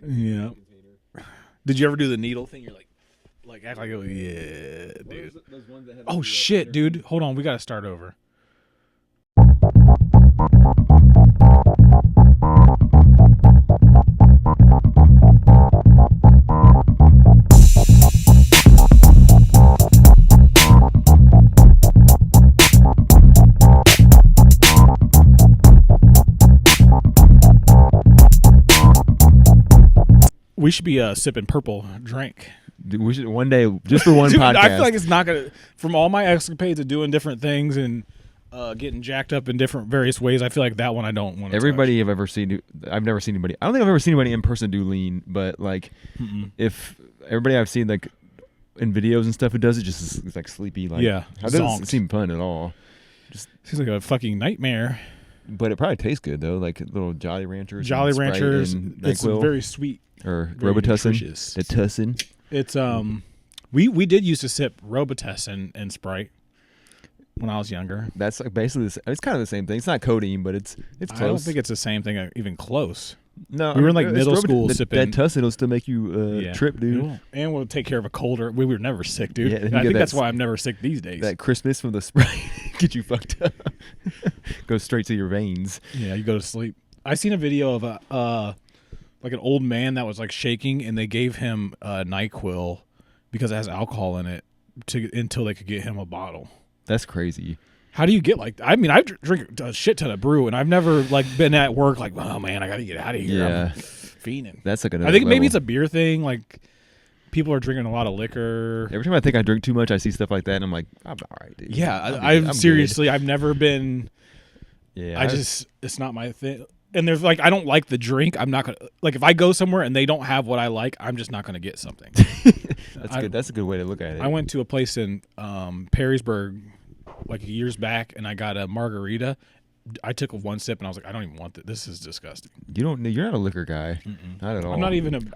Yeah. Did you ever do the needle thing? You're like act like, oh yeah, dude. Oh shit, dude. Hold on, we gotta start over. We should be sipping purple drink. Dude, we should one day just for one Dude, podcast. I feel like it's not gonna. From all my escapades of doing different things and getting jacked up in different various ways, I feel like that one I don't want to. Everybody I've ever seen, I've never seen anybody. I don't think I've ever seen anybody in person do lean, but like, if everybody I've seen like in videos and stuff who does it, just is like sleepy. Like, yeah, it doesn't seem fun at all. Just seems like a fucking nightmare. But it probably tastes good though, like little Jolly Ranchers. Jolly Ranchers. And it's very sweet. Or Robitussin. The Tussin. It's we did used to sip Robitussin and Sprite when I was younger. That's like basically it's kind of the same thing. It's not codeine, but it's close. I don't think it's the same thing even close. No, we were in like middle school sipping. That Tussin will still make you trip, dude. And we'll take care of a colder. We were never sick, dude. Yeah, I think that's why I'm never sick these days. That Christmas from the Sprite get you fucked up. Goes straight to your veins. Yeah, you go to sleep. I seen a video of like an old man that was like shaking, and they gave him NyQuil because it has alcohol in it until they could get him a bottle. That's crazy. How do you get like? I mean, I drink a shit ton of brew, and I've never like been at work like, oh man, I gotta get out of here. Yeah, I'm fiending. That's like I think maybe it's a beer thing. Like people are drinking a lot of liquor. Every time I think I drink too much, I see stuff like that, and I'm like, I'm all right, dude. Yeah, I'm seriously, good. I've never been. Yeah, it's not my thing. And there's like, I don't like the drink. I'm not gonna like if I go somewhere and they don't have what I like, I'm just not gonna get something. That's good. That's a good way to look at it. I went to a place in Perrysburg like years back, and I got a margarita. I took one sip, and I was like, I don't even want this. This is disgusting. You're not a liquor guy. Not at all. I'm not even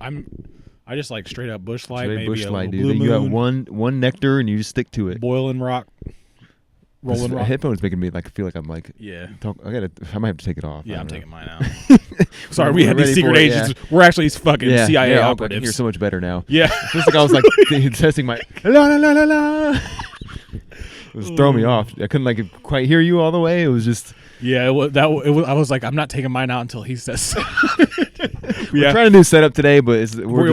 I just like straight up Busch Light, maybe Busch Light, dude. Blue Moon, you got one nectar, and you just stick to it. Boiling Rock. Rolling Rock. Headphones making me like feel like I'm like I might have to take it off. Yeah, I'm taking mine out. Sorry, we had these secret agents. Yeah. We're actually fucking CIA operatives. I can hear so much better now. Yeah, it's like I was like testing my la la la la la. It was throwing me off. I couldn't like quite hear you all the way. It was just I was like, I'm not taking mine out until he says. We're trying to do setup today, but we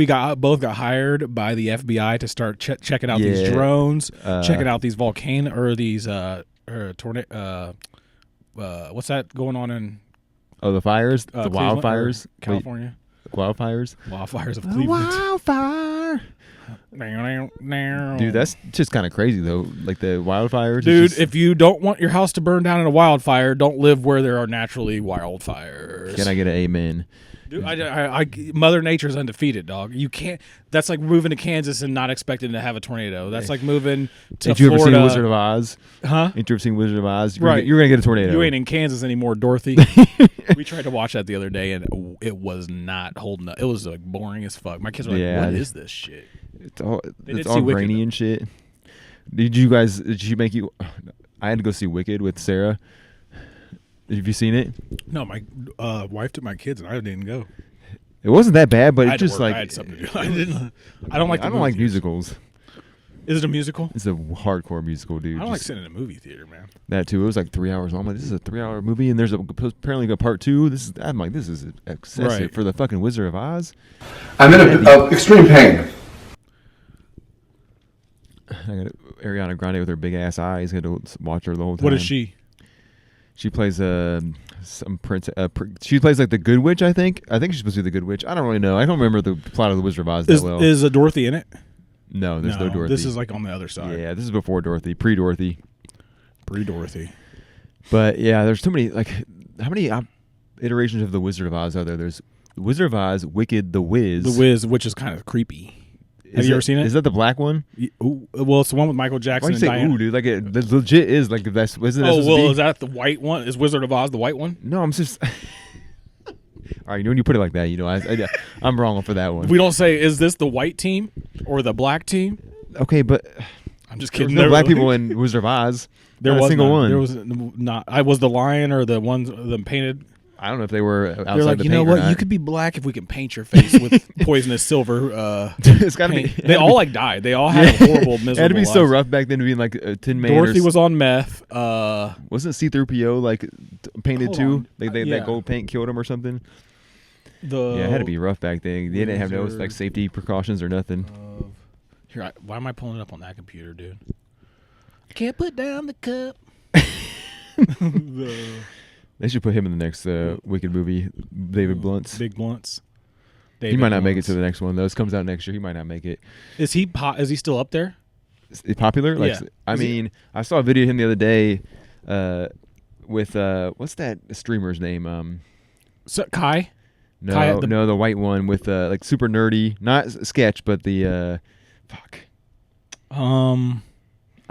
both got hired by the FBI to start checking out these drones, checking out these volcano or these tornado. What's that going on in? Oh, the fires, the wildfires, California. Wildfires of Cleveland. Wildfire. Dude, that's just kind of crazy though. Like the wildfires. Dude, if you don't want your house to burn down in a wildfire, don't live where there are naturally wildfires. Can I get an amen? Dude, Mother Nature's undefeated, dog. You can't. That's like moving to Kansas and not expecting to have a tornado. That's like moving to Florida. Ain't you ever seen Wizard of Oz? Huh? Ain't you ever seen Wizard of Oz? Right. You're gonna get a tornado. You ain't in Kansas anymore, Dorothy. We tried to watch that the other day, and it was not holding up. It was like boring as fuck. My kids were like, "What is this shit?" It's all grainy and shit. Did you make you? I had to go see Wicked with Sarah. Have you seen it? No, my wife took my kids and I didn't go. It wasn't that bad, but it's just like I had something to do. I don't like musicals. Is it a musical? It's a hardcore musical, dude. I don't like sitting in a movie theater, man. That too. It was like 3 hours long. I'm like, this is a 3-hour movie, and there's apparently a part 2. I'm like, this is excessive for the fucking Wizard of Oz. I'm in extreme pain. I got Ariana Grande with her big ass eyes. I had to watch her the whole time. What is she? She plays some prince. She plays like the Good Witch. I think she's supposed to be the Good Witch. I don't really know. I don't remember the plot of the Wizard of Oz that well. Is Dorothy in it? No, there's no Dorothy. This is like on the other side. Yeah, this is before Dorothy, pre-Dorothy. But yeah, there's too many. Like, how many iterations of the Wizard of Oz are there? There's Wizard of Oz, Wicked, The Wiz, which is kind of creepy. Have you ever seen it? Is that the black one? Well, it's the one with Michael Jackson. Why'd you say ooh, dude? Like it legit is like that's. Isn't is that the white one? Is Wizard of Oz the white one? No, I'm just. All right, when you put it like that, I'm wrong for that one. We don't say, is this the white team or the black team? Okay, but I'm just kidding. There were no black people in Wizard of Oz. There was a single one. There was not. I was the lion or the ones them painted. I don't know if they were outside They're like, the you know paint or what? not. You could be black if we can paint your face with poisonous silver. It's gotta paint. be. They all like died. They all had horrible, miserable. It had to be so lives. rough back then to be like a Tin Man. Dorothy was on meth. Wasn't C-3PO like painted Hold too? on. That gold paint killed him or something. Yeah, it had to be rough back then. They didn't have no like safety precautions or nothing. Here, why am I pulling it up on that computer, dude? Can't put down the cup. They should put him in the next Wicked movie. David Blunt's. Big Blunts. He might not make it to the next one though. This comes out next year. He might not make it. Is he still up there? Is he popular? Like, Yeah. I mean, I saw a video of him the other day with what's that streamer's name? Kai? No, Kai, the white one with like super nerdy, not sketch, but the fuck. I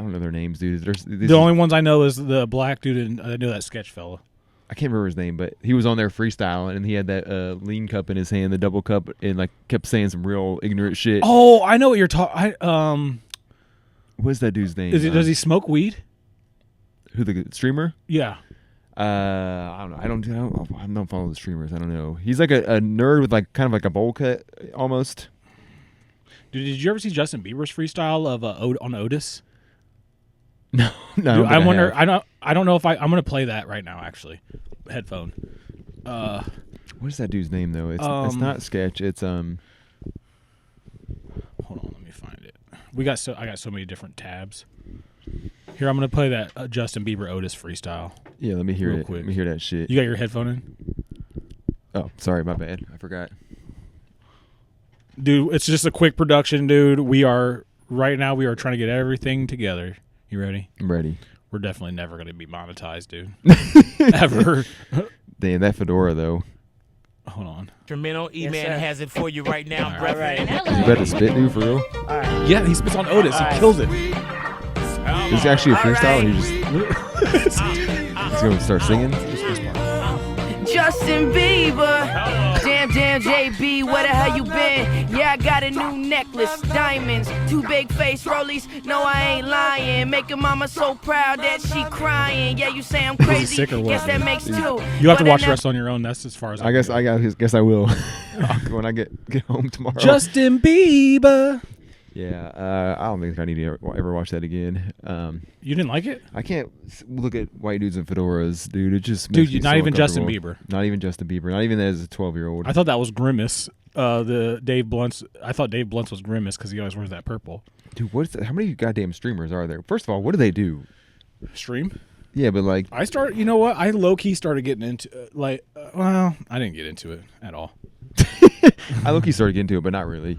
don't know their names, dude. The only ones I know is the black dude, and I know that sketch fella. I can't remember his name, but he was on there freestyling, and he had that lean cup in his hand, the double cup, and like kept saying some real ignorant shit. Oh, I know what you're talking. What's that dude's name? Does he smoke weed? Who, the streamer? Yeah. I don't know. I don't follow the streamers. I don't know. He's like a nerd with like kind of like a bowl cut almost. Dude, did you ever see Justin Bieber's freestyle of on Otis? No. Dude, I wonder. I don't know if I'm gonna play that right now. Actually, headphone. What is that dude's name though? It's not sketch. It's Hold on, let me find it. I got so many different tabs. Here, I'm gonna play that Justin Bieber Otis freestyle. Yeah, let me hear Real it. quick. Let me hear that shit. You got your headphone in? Oh, sorry, my bad. I forgot. Dude, it's just a quick production, dude. We are trying to get everything together. You ready? I'm ready. We're definitely never going to be monetized, dude. Ever. Damn, that fedora though. Hold on. Instrumental E-Man has it for you right now, brethren. Is he about to spit, dude, for real? Yeah, he spits on Otis. He kills it. Is he actually a freestyle? Or he just he's gonna start singing. Justin Bieber. Damn, JB, where the hell you been? Yeah, I got a new necklace, diamonds, 2 big face rollies. No, I ain't lying. Making mama so proud that she crying. Yeah, you say I'm crazy. Sick or what, Guess that dude? makes 2. You have to watch the rest on your own. That's as far as I guess I will when I get home tomorrow. Justin Bieber. Yeah, I don't think I need to ever watch that again. You didn't like it? I can't look at white dudes in fedoras, dude. It just makes me Not so even Justin uncomfortable. Bieber. Not even Justin Bieber. Not even as a 12-year-old. I thought that was Grimace. The Dave Blunt's. I thought Dave Blunt's was Grimace because he always wears that purple. Dude, how many goddamn streamers are there? First of all, what do they do? Stream? Yeah, but like, You know what? I low key started getting into well, I didn't get into it at all. I low key started getting into it, but not really.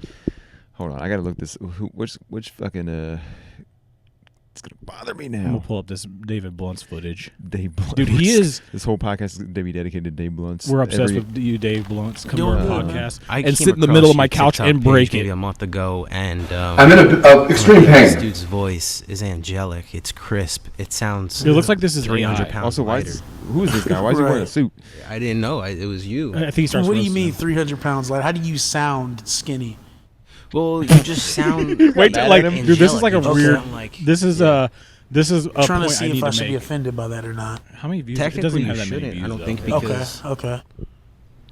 Hold on, I gotta look this. Which fucking it's gonna bother me I'm now. gonna pull up this David Blunt's footage. Dave Blunt. Dude, he is. This whole podcast is gonna be dedicated to Dave Blunt's. We're obsessed with you, Dave Blunt's. Come on our podcast I and came sit in the across middle of my your couch TikTok and page break maybe it. a month ago, and I'm in extreme this pain. dude's voice is angelic. It's crisp. It sounds. It looks like this is 300 AI. pounds Also, lighter. who is this guy? Why is he wearing a suit? I didn't know. It was you. I think he starts. What do you roasting mean him. 300 pounds light? How do you sound skinny? Well, you just sound. Wait, like, angelic. dude, this is like a You just weird. sound like- This is a Trying to point see I need if I to should be make. offended by that or not. How many views? It doesn't Technically, even you have that many shouldn't. views. I don't though. think Okay, because okay.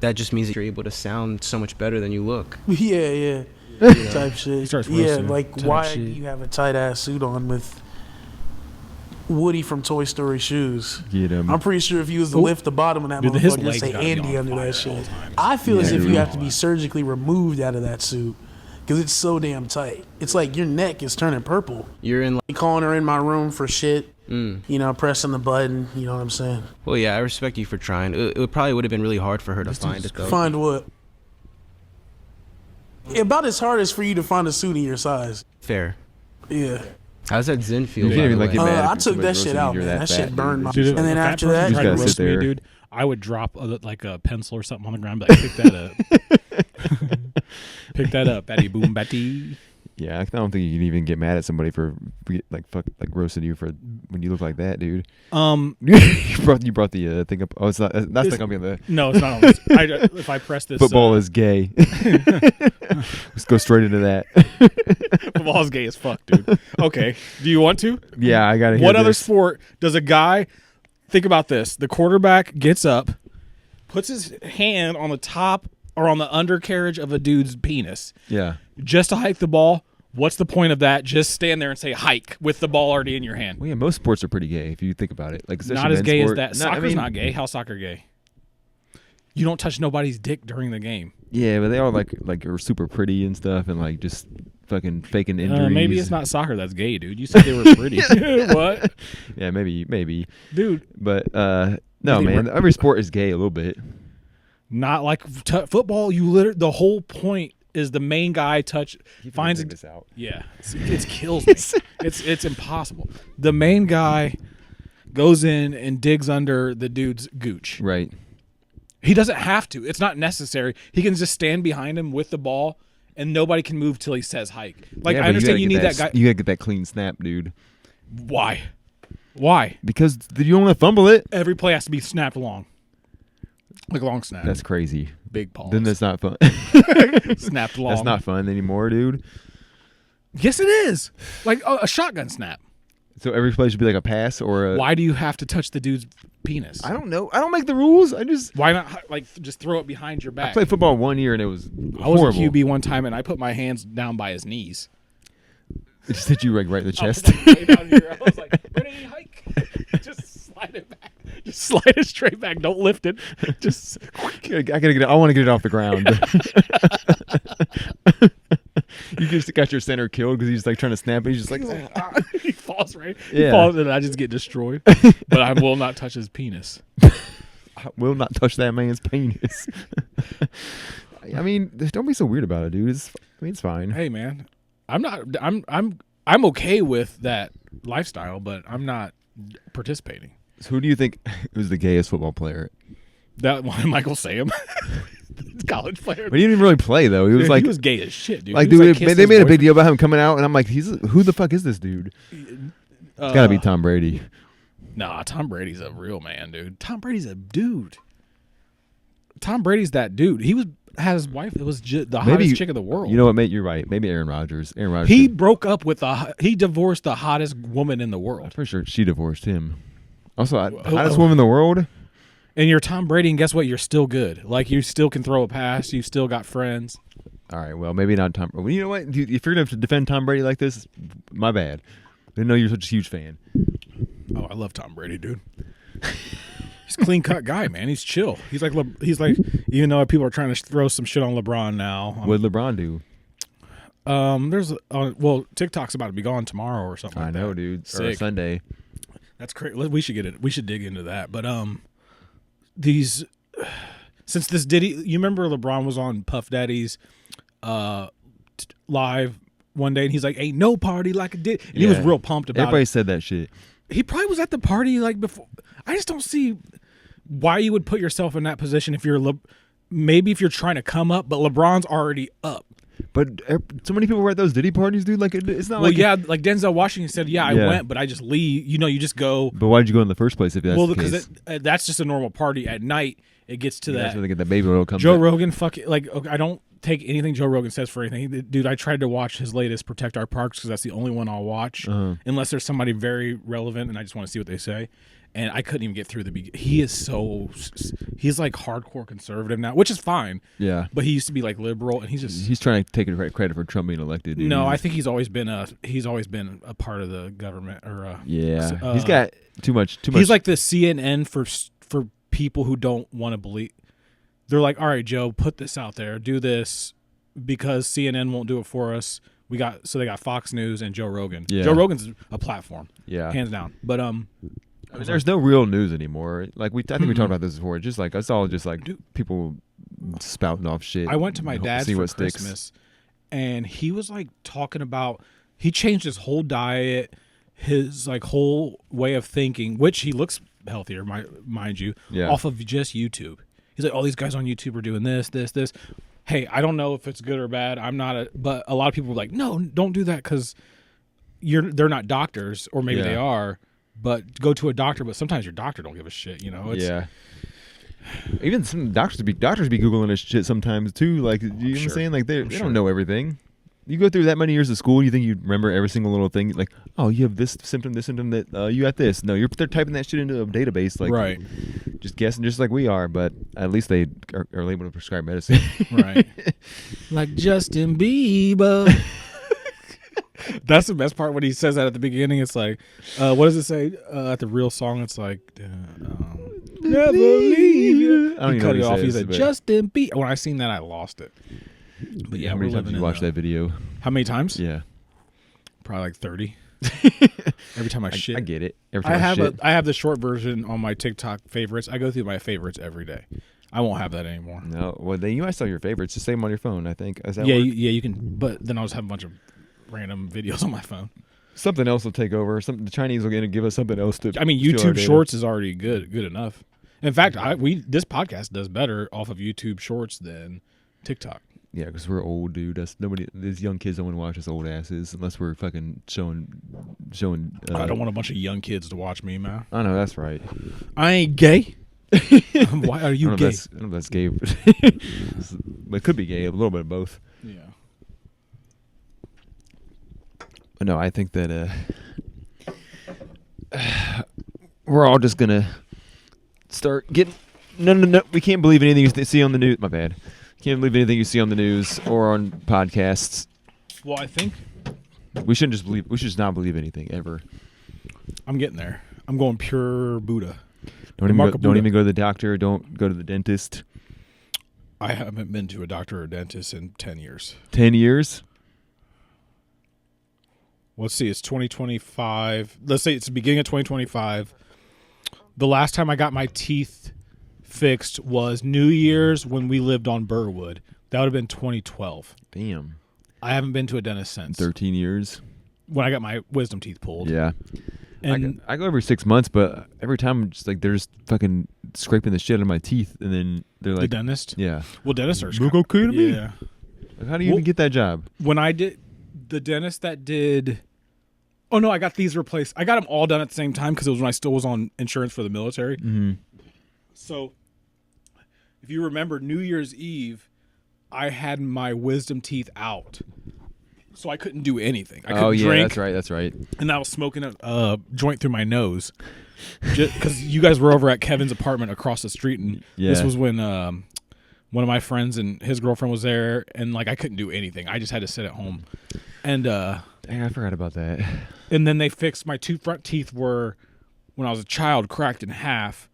that just means that you're able to sound so much better than you look. Yeah. Type shit. starts Yeah, roasting like type why shit. do you have a tight ass suit on with Woody from Toy Story shoes? Get him. I'm pretty sure if you was to Ooh. lift the bottom of that Dude, his motherfucker, it'd legs say gotta be Andy on under fire that at shit. all times. I feel as Yeah, if dude. you have to be surgically removed out of that suit because it's so damn tight. It's like your neck is turning purple. You're in. Calling her in my room for shit. You know, pressing the button. You know what I'm saying? Well, yeah, I respect you for trying. It probably would have been really hard for her to find it though. Find what? About as hard as for you to find a suit in your size. Fair. Yeah. How's that Zen feel? You by can't even the like way? get mad. I if took somebody that shit roasting you, out, you're man. That fat, shit burned dude. my. Dude, And then if after person that, You tried just to gotta roast sit me, there. dude, I would drop like a pencil or something on the ground, but pick that up. Pick that up, Batty Boom Batty. Yeah, I don't think you can even get mad at somebody for like roasting you for when you look like that, dude. You brought the thing up. Oh, it's not. That's not gonna be on the No, it's not on this. If I press this, football is gay. Let's go straight into that. football is gay as fuck, dude. Okay, do you want to? Yeah, I gotta hear What other this. sport does a guy think about this? The quarterback gets up, puts his hand on the top or on the undercarriage of a dude's penis. Yeah. Just to hike the ball. What's the point of that? Just stand there and say hike with the ball already in your hand. Well, yeah, most sports are pretty gay if you think about it. Like Not as gay sport. as that. Soccer's not gay. How's soccer gay? You don't touch nobody's dick during the game. Yeah, but they all like are super pretty and stuff, and like just fucking faking injuries. Maybe it's not soccer that's gay, dude. You said they were pretty. What? Yeah, maybe, dude. But no, man. Every sport is gay a little bit. Not like football. The whole point is the main guy finds this out. Yeah, it kills me. it's impossible. The main guy goes in and digs under the dude's gooch. Right. He doesn't have to. It's not necessary. He can just stand behind him with the ball, and nobody can move till he says hike. Like, yeah, I understand you need that guy. You gotta get that clean snap, dude. Why? Because you don't want to fumble it. Every play has to be snapped long. Like a long snap. That's crazy. Big pause. Then that's not fun. Snapped long. That's not fun anymore, dude. Yes, it is. Like a shotgun snap. So every play should be like a pass or a... Why do you have to touch the dude's penis? I don't know. I don't make the rules. Why not just throw it behind your back? I played football 1 year and it was I was horrible. a QB one time and I put my hands down by his knees. It just hit you right in the chest. I was like, ready, hike. Just slide it back. Just slide it straight back. Don't lift it. Just I want to get it off the ground. You just got your center killed because he's like trying to snap it. He's just like, he falls right. Yeah. He falls and I just get destroyed. But I will not touch his penis. I will not touch that man's penis. I mean, don't be so weird about it, dude. It's fine. Hey, man, I'm okay with that lifestyle, but I'm not participating. So who do you think was the gayest football player? That one, Michael Sam, college player. But he didn't even really play though. He was he was gay as shit, dude. Like, He was, dude, they made a big deal about him coming out, and I'm like, who the fuck is this dude? It's gotta be Tom Brady. Nah, Tom Brady's a real man, dude. Tom Brady's a dude. Tom Brady's that dude. Had his wife. It was the hottest chick in the world. You know what, mate? You're right. Maybe Aaron Rodgers. He broke up with he divorced the hottest woman in the world. I'm pretty sure she divorced him. Also, hottest woman in the world. And you're Tom Brady, and guess what? You're still good. Like, you still can throw a pass. You still got friends. All right, well, maybe not Tom. Well, you know what? If you're going to have to defend Tom Brady like this, my bad. I didn't know you're such a huge fan. Oh, I love Tom Brady, dude. He's a clean-cut guy, man. He's chill. He's like, even though people are trying to throw some shit on LeBron now. What did LeBron do? TikTok's about to be gone tomorrow or something. I know, dude. Sick. Or Sunday. That's crazy. We should get it. We should dig into that. But since this Diddy, you remember LeBron was on Puff Daddy's live one day, and he's like, "Ain't no party like a Diddy." And he was real pumped about Everybody it. said that shit. He probably was at the party like before. I just don't see why you would put yourself in that position if you're maybe if you're trying to come up, but LeBron's already up. But so many people were at those Diddy parties, dude. Like, it's not like like Denzel Washington said, I went, but I just leave. You know, you just go. But why did you go in the first place if that's the case? Because that's just a normal party. At night, it gets to that. That's where they get the baby oil. Joe Rogan, I don't take anything Joe Rogan says for anything. Dude, I tried to watch his latest Protect Our Parks because that's the only one I'll watch, unless there's somebody very relevant and I just want to see what they say. And I couldn't even get through the beginning. He's like hardcore conservative now, which is fine. Yeah. But he used to be like liberal, and he's trying to take credit for Trump being elected. Dude. No, I think he's always been a part of the government he's got too much. He's like the CNN for people who don't want to believe. They're like, all right, Joe, put this out there, do this, because CNN won't do it for us. They got Fox News and Joe Rogan. Yeah. Joe Rogan's a platform. Yeah. Hands down. But there's no real news anymore. Like I think we talked about this before. Just like it's all just like people spouting off shit. I went to my dad's for Christmas, and he was like talking about he changed his whole diet, his like whole way of thinking, which he looks healthier, mind you, off of just YouTube. He's like, all these guys on YouTube are doing this. Hey, I don't know if it's good or bad. But a lot of people were like, no, don't do that because they're not doctors, or maybe they are. But go to a doctor. But sometimes your doctor don't give a shit. You know. Even some doctors be googling this shit sometimes too. Like, you know what I'm saying? Like they don't know everything. You go through that many years of school, you think you remember every single little thing? Like, oh, you have this symptom, that you got this. No, they're typing that shit into a database, like, right. Just guessing, just like we are. But at least they are able to prescribe medicine, right? Like Justin Bieber. That's the best part when he says that at the beginning. It's like, what does it say at the real song? It's like, never leave you. I don't he even cut know it what off. he He says, said, but- Justin Bieber. When I seen that, I lost it. But yeah, how many we're times living you in watched that video? How many times? Yeah, Probably like 30. Every time I shit. I get it. Every time I have the short version on my TikTok favorites. I go through my favorites every day. I won't have that anymore. No, well then you might still have your favorites. Just save them on your phone. I think. Is that Yeah, work? you can. But then I'll just have a bunch of random videos on my phone. Something else will take over. The Chinese will get to give us something else to. I mean, steal our YouTube data. Shorts is already good enough. In fact, this podcast does better off of YouTube Shorts than TikTok. Yeah, because we're old, dude. These young kids don't want to watch us old asses unless we're fucking showing. I don't want a bunch of young kids to watch me, man. I know that's right. I ain't gay. Why are you gay? I don't know if that's gay, but it could be gay. A little bit of both. Yeah. But no, I think that we're all just gonna start getting. No. We can't believe anything you see on the news. My bad. Can't believe anything you see on the news or on podcasts. Well, I think We shouldn't just believe. We should just not believe anything ever. I'm getting there. I'm going pure Buddha. Don't even go to the doctor. Don't go to the dentist. I haven't been to a doctor or dentist in 10 years. 10 years? Let's see. It's 2025. Let's say it's the beginning of 2025. The last time I got my teeth fixed was New Year's when we lived on Burwood. That would have been 2012. Damn. I haven't been to a dentist since. 13 years? When I got my wisdom teeth pulled. Yeah. And I go every 6 months, but every time I'm just like they're just fucking scraping the shit out of my teeth, and then they're like, the dentist? Yeah. Well, dentists are Look okay to me? Yeah. Like, how do you even get that job? When I did, the dentist that did, oh no, I got these replaced. I got them all done at the same time because it was when I still was on insurance for the military. Mm-hmm. So, if you remember, New Year's Eve, I had my wisdom teeth out. So I couldn't do anything. I couldn't drink. That's right. And I was smoking a joint through my nose. Because you guys were over at Kevin's apartment across the street. And this was when one of my friends and his girlfriend was there. And like I couldn't do anything. I just had to sit at home. And Dang, I forgot about that. And then they fixed my two front teeth were, when I was a child, cracked in half.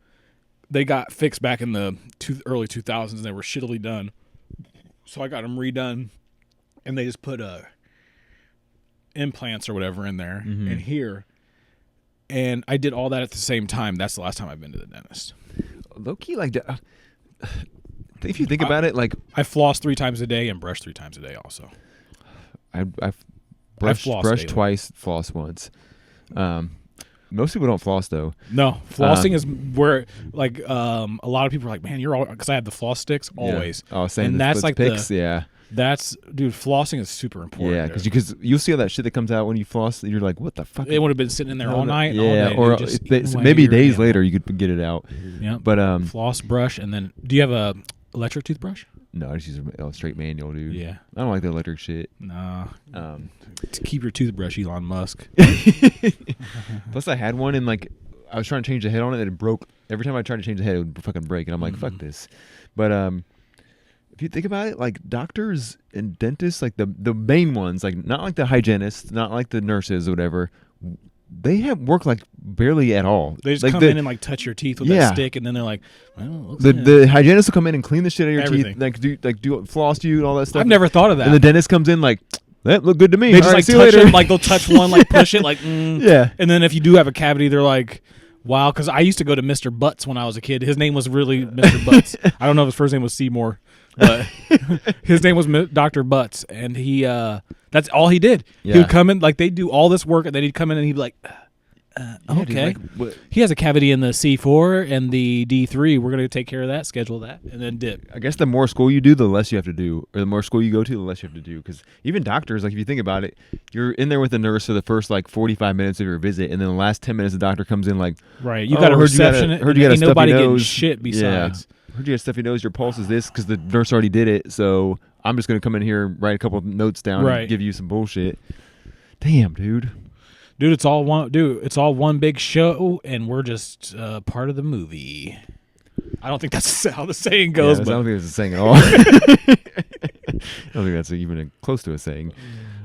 They got fixed back in the early 2000s. And they were shittily done. So I got them redone. And they just put implants or whatever in there and here. And I did all that at the same time. That's the last time I've been to the dentist. Low key, like, if you think about it, like I floss 3 times a day and brush 3 times a day also. I've brushed daily. twice, floss once. Most people don't floss though. No, flossing is where like a lot of people are like, man, you're all, because I have the floss sticks always. Yeah. Oh, same. And that's like picks. Yeah. That's, dude, flossing is super important. Yeah, because you'll see all that shit that comes out when you floss. And you're like, what the fuck? It would have been sitting in there all night. Yeah, all day, or just maybe days later you could get it out. Yeah, but floss, brush, and then do you have a electric toothbrush? No, I just use a straight manual, dude. Yeah, I don't like the electric shit. No, to keep your toothbrush, Elon Musk. Plus, I had one and like I was trying to change the head on it, and it broke. Every time I tried to change the head, it would fucking break, and I'm like, fuck this. But if you think about it, like doctors and dentists, like the main ones, like not like the hygienists, not like the nurses or whatever, they have work like barely at all. They just like come in and like touch your teeth with that stick, and then they're like, well, the hygienist will come in and clean the shit out of your Everything. teeth, do floss you and all that stuff. I've never thought of that. And the dentist comes in like, that look good to me. They just All right, like see you touch later. it, like they'll touch one, like push it, like yeah. And then if you do have a cavity, they're like, wow, because I used to go to Mr. Butts when I was a kid. His name was really Mr. Butts. I don't know if his first name was Seymour, but his name was Dr. Butts, and he that's all he did. Yeah. He would come in, like they'd do all this work, and then he'd come in and he'd be like, Yeah, okay. dude, like, He has a cavity in the C4 and the D3. We're going to take care of that, schedule that, and then dip. I guess the more school you do, the less you have to do, or the more school you go to, the less you have to do. Because even doctors, like if you think about it, you're in there with the nurse for the first like 45 minutes of your visit, and then the last 10 minutes, the doctor comes in like, right, you got a reception. Heard you got a ain't nobody stuffy getting nose. shit besides. Yeah. Heard you got a stuffy nose. Your pulse is this because the nurse already did it. So I'm just gonna come in here and write a couple of notes down and give you some bullshit. Damn, dude. Dude, it's all one big show, and we're just part of the movie. I don't think that's how the saying goes. I but don't think that's a saying at all. I don't think that's even close to a saying.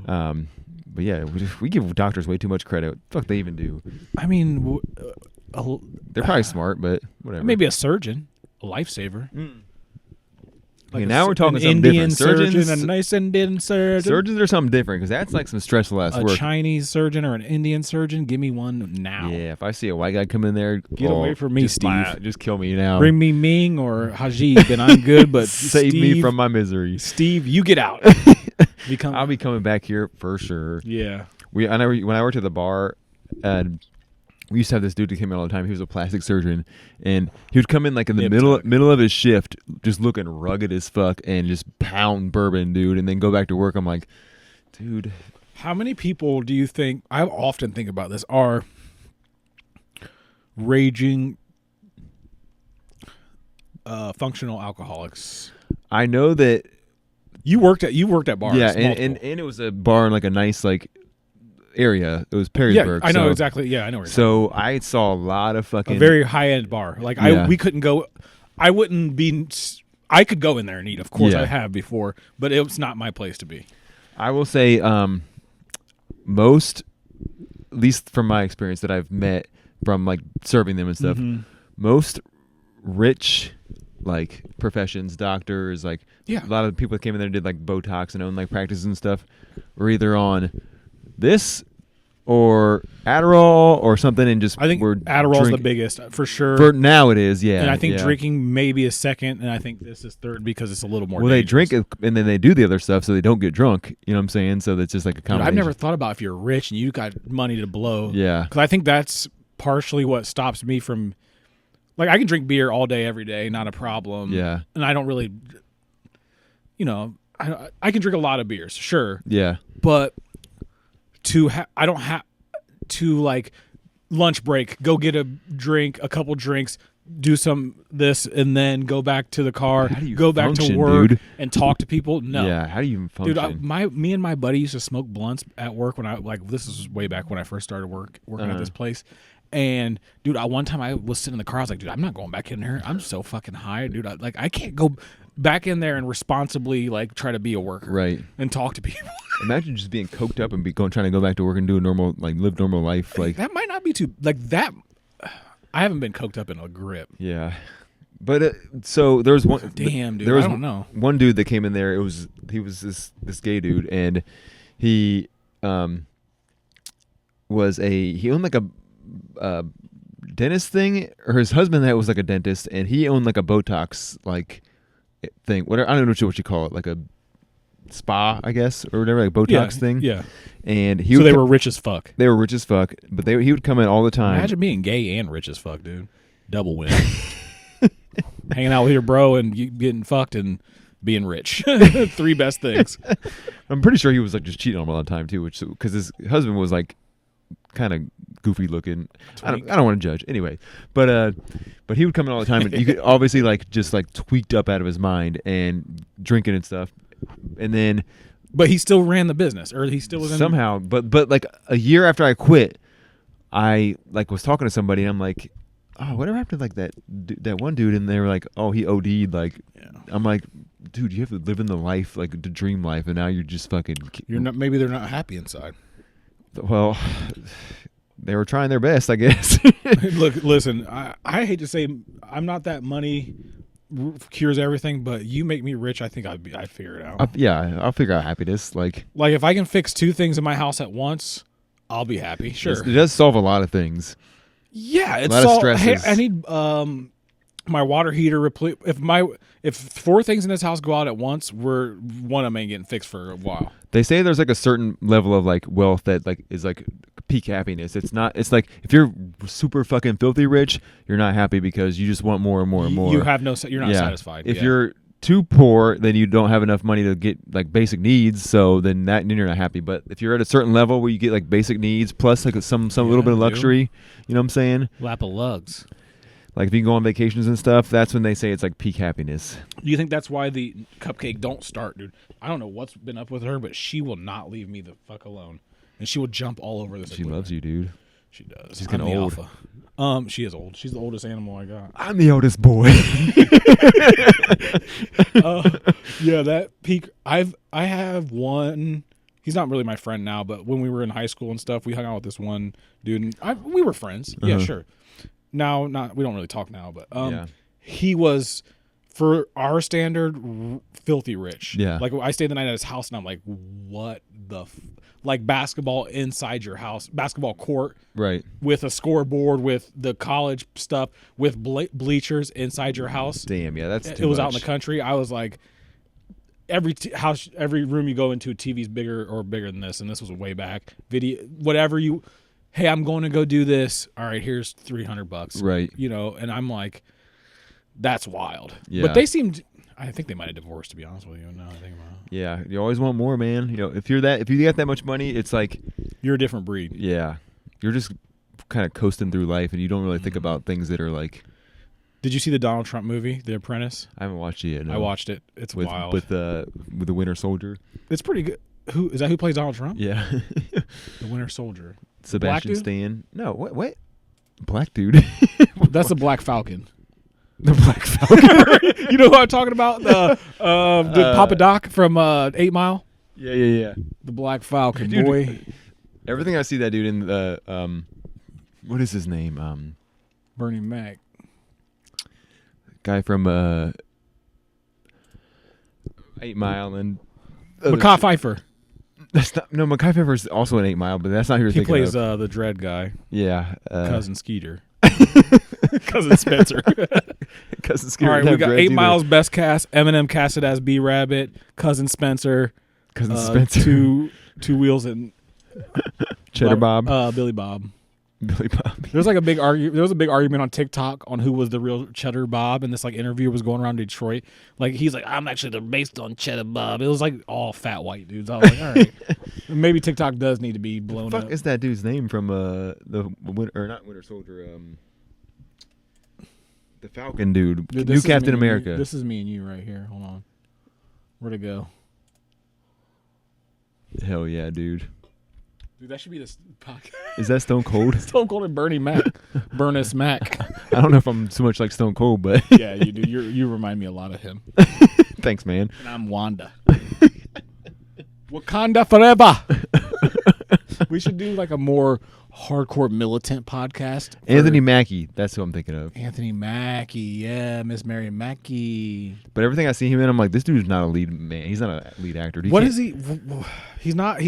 But yeah, we give doctors way too much credit. Fuck, they even do. I mean, they're probably smart, but whatever. Maybe a surgeon, a lifesaver. Like okay, now we're talking something Indian different. Surgeons, a nice Indian surgeon. Surgeons are something different because that's like some stressful ass work. A Chinese surgeon or an Indian surgeon, give me one now. Yeah, if I see a white guy come in there, get away from me, Steve. Just kill me now. Bring me Ming or Haji, then I'm good. But save Steve, me from my misery. Steve, you get out. I'll be coming back here for sure. Yeah. When I worked at the bar, we used to have this dude who came in all the time. He was a plastic surgeon, and he would come in like in the middle of his shift, just looking rugged as fuck, and just pound bourbon, dude, and then go back to work. I'm like, dude, how many people do you think? I often think about this. Are raging functional alcoholics? I know that you worked at bars. Yeah, and it was a bar in like a nice like area. It was Perrysburg. Yeah, I know exactly. Yeah, I know. So I saw a lot of fucking a very high end bar. Like we couldn't go. I wouldn't be. I could go in there and eat. Of course, I have before, but it was not my place to be. I will say, most, at least from my experience that I've met from like serving them and stuff, most rich like professions, doctors, like a lot of the people that came in there and did like Botox and own like practices and stuff, were either on this or Adderall or something, and just I think Adderall's the biggest for sure. For now it is, yeah. And I think drinking maybe is second, and I think this is third because it's a little more. Well, dangerous. They drink it and then they do the other stuff so they don't get drunk. You know what I'm saying? So that's just like a combination. I've never thought about if you're rich and you got money to blow. Yeah, because I think that's partially what stops me from. Like I can drink beer all day, every day, not a problem. Yeah, and I don't really, I can drink a lot of beers, sure. Yeah, but I don't have to like lunch break, go get a drink, a couple drinks, do some this, and then go back to the car, go back to work, and talk to people. No, yeah. How do you even function, dude? Me and my buddy used to smoke blunts at work when this is way back when I first started working at this place. And dude, one time I was sitting in the car. I was like, dude, I'm not going back in there. I'm so fucking high, dude. I can't go back in there and responsibly like try to be a worker, right? And talk to people. Imagine just being coked up and trying to go back to work and do a normal, like live normal life. Like that might not be too like that. I haven't been coked up in a grip. Yeah, but so there was one. Damn, dude. There was I don't know. One dude that came in there. He was this gay dude, and he he owned like a dentist thing, or his husband that was like a dentist, and he owned like a Botox like thing. Whatever, I don't know what you call it, like a spa, I guess, or whatever, like Botox thing. Yeah. And they were rich as fuck. They were rich as fuck, but he would come in all the time. Imagine being gay and rich as fuck, dude. Double win. Hanging out with your bro and you getting fucked and being rich. Three best things. I'm pretty sure he was like just cheating on him all the time too, because his husband was like kind of goofy looking. I don't want to judge anyway, but he would come in all the time, and you could obviously like just like tweaked up out of his mind and drinking and stuff, and then. But he still ran the business, or he still was somehow. But like a year after I quit, I like was talking to somebody, and I'm like, oh, whatever happened to like that one dude? And they were like, oh, he OD'd. Like, I'm like, dude, you have to live in the life, like the dream life, and now you're just fucking. You're not. Maybe they're not happy inside. Well, they were trying their best, I guess. Look, listen, I hate to say I'm not that money cures everything, but you make me rich, I think I'd figure it out. I'll figure out happiness. Like if I can fix two things in my house at once, I'll be happy. Sure, it does solve a lot of things. Yeah, it's a lot of stresses. Hey, I need my water heater replaced. If four things in this house go out at once, one of them ain't getting fixed for a while. They say there's like a certain level of like wealth that like is like peak happiness. It's like if you're super fucking filthy rich, you're not happy because you just want more and more and more. You're not satisfied. If you're too poor, then you don't have enough money to get like basic needs, so then you're not happy. But if you're at a certain level where you get like basic needs plus like some little bit of luxury, you know what I'm saying? Lap of lugs. Like if you go on vacations and stuff, that's when they say it's like peak happiness. Do you think that's why the cupcake don't start, dude? I don't know what's been up with her, but she will not leave me the fuck alone, and she will jump all over this. She loves you, dude. She does. She's getting old. Alpha. She is old. She's the oldest animal I got. I'm the oldest boy. Yeah, that peak. I have one. He's not really my friend now, but when we were in high school and stuff, we hung out with this one dude, and we were friends. Yeah, sure. Now, we don't really talk now, but he was, for our standard, filthy rich. Yeah. Like, I stayed the night at his house, and I'm like, what the like basketball inside your house, basketball court, Right. with a scoreboard, with the college stuff, with bleachers inside your house. Damn, yeah, that's too It was much. out in the country. I was like, every room you go into, TV's bigger than this, and this was way back. Video, whatever you. Hey, I'm going to go do this. All right, here's $300. Right. You know, and I'm like, that's wild. Yeah. But they seemed. I think they might have divorced, to be honest with you. Now I think about it. Yeah, you always want more, man. You know, if you got that much money, it's like You're a different breed. Yeah, you're just kind of coasting through life, and you don't really think about things that are like. Did you see the Donald Trump movie, The Apprentice? I haven't watched it yet. No. I watched it. It's wild. with the Winter Soldier. It's pretty good. Who is that? Who plays Donald Trump? Yeah, The Winter Soldier. Sebastian Stan. No, what? Black dude. That's the Black Falcon. The Black Falcon. You know who I'm talking about? The Papa Doc from 8 Mile. Yeah. The Black Falcon, Dude, boy. Everything I see that dude in the what is his name? Bernie Mac. Guy from 8 Mile and Mackay Pfeiffer. That's not Mackay Pfeiffer's also in 8 Mile, but that's not who you're He thinking plays of. the Dread guy. Yeah, Cousin Skeeter. Cousin Spencer. Cousin Skeeter. All right, we got 8 Mile's best cast. Eminem casted as B Rabbit. Cousin Spencer. Cousin Spencer. Two Wheels and Cheddar Bob. Billy Bob. Billy Bob. There was a big argument on TikTok on who was the real Cheddar Bob, and this like interviewer was going around Detroit. Like he's like, I'm actually based on Cheddar Bob. It was like all fat white dudes. I was like, all right, maybe TikTok does need to be blown What the up. fuck is that dude's name from not Winter Soldier? The Falcon dude, new Captain America. This is me and you right here. Hold on, where'd it go? Hell yeah, dude. Dude, that should be this podcast. Is that Stone Cold? Stone Cold and Bernie Mac. Burnus Mac. I don't know if I'm so much like Stone Cold, but Yeah, you do. You remind me a lot of him. thanks, man. And I'm Wanda. Wakanda forever. We should do like a more hardcore militant podcast. Anthony Mackie, that's who I'm thinking of. Anthony Mackie, yeah, Miss Mary Mackie. But everything I see him in, I'm like, this dude's not a lead man. He's not a lead actor. What is he? He's not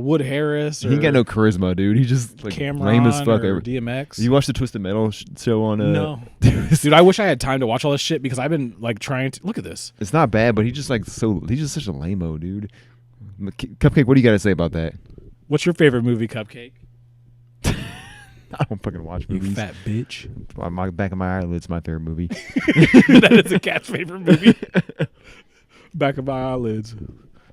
Wood Harris. Or He ain't got no charisma, dude. He's just like Cameron lame as fuck. or DMX. You watch the Twisted Metal show on? No, dude. I wish I had time to watch all this shit because I've been like trying to look at this. It's not bad, but he's just such a lame-o, dude. Cupcake, what do you got to say about that? What's your favorite movie, Cupcake? I don't fucking watch You movies. fat bitch. My back of my eyelid's my favorite movie. That is a cat's favorite movie. Back of my eyelids.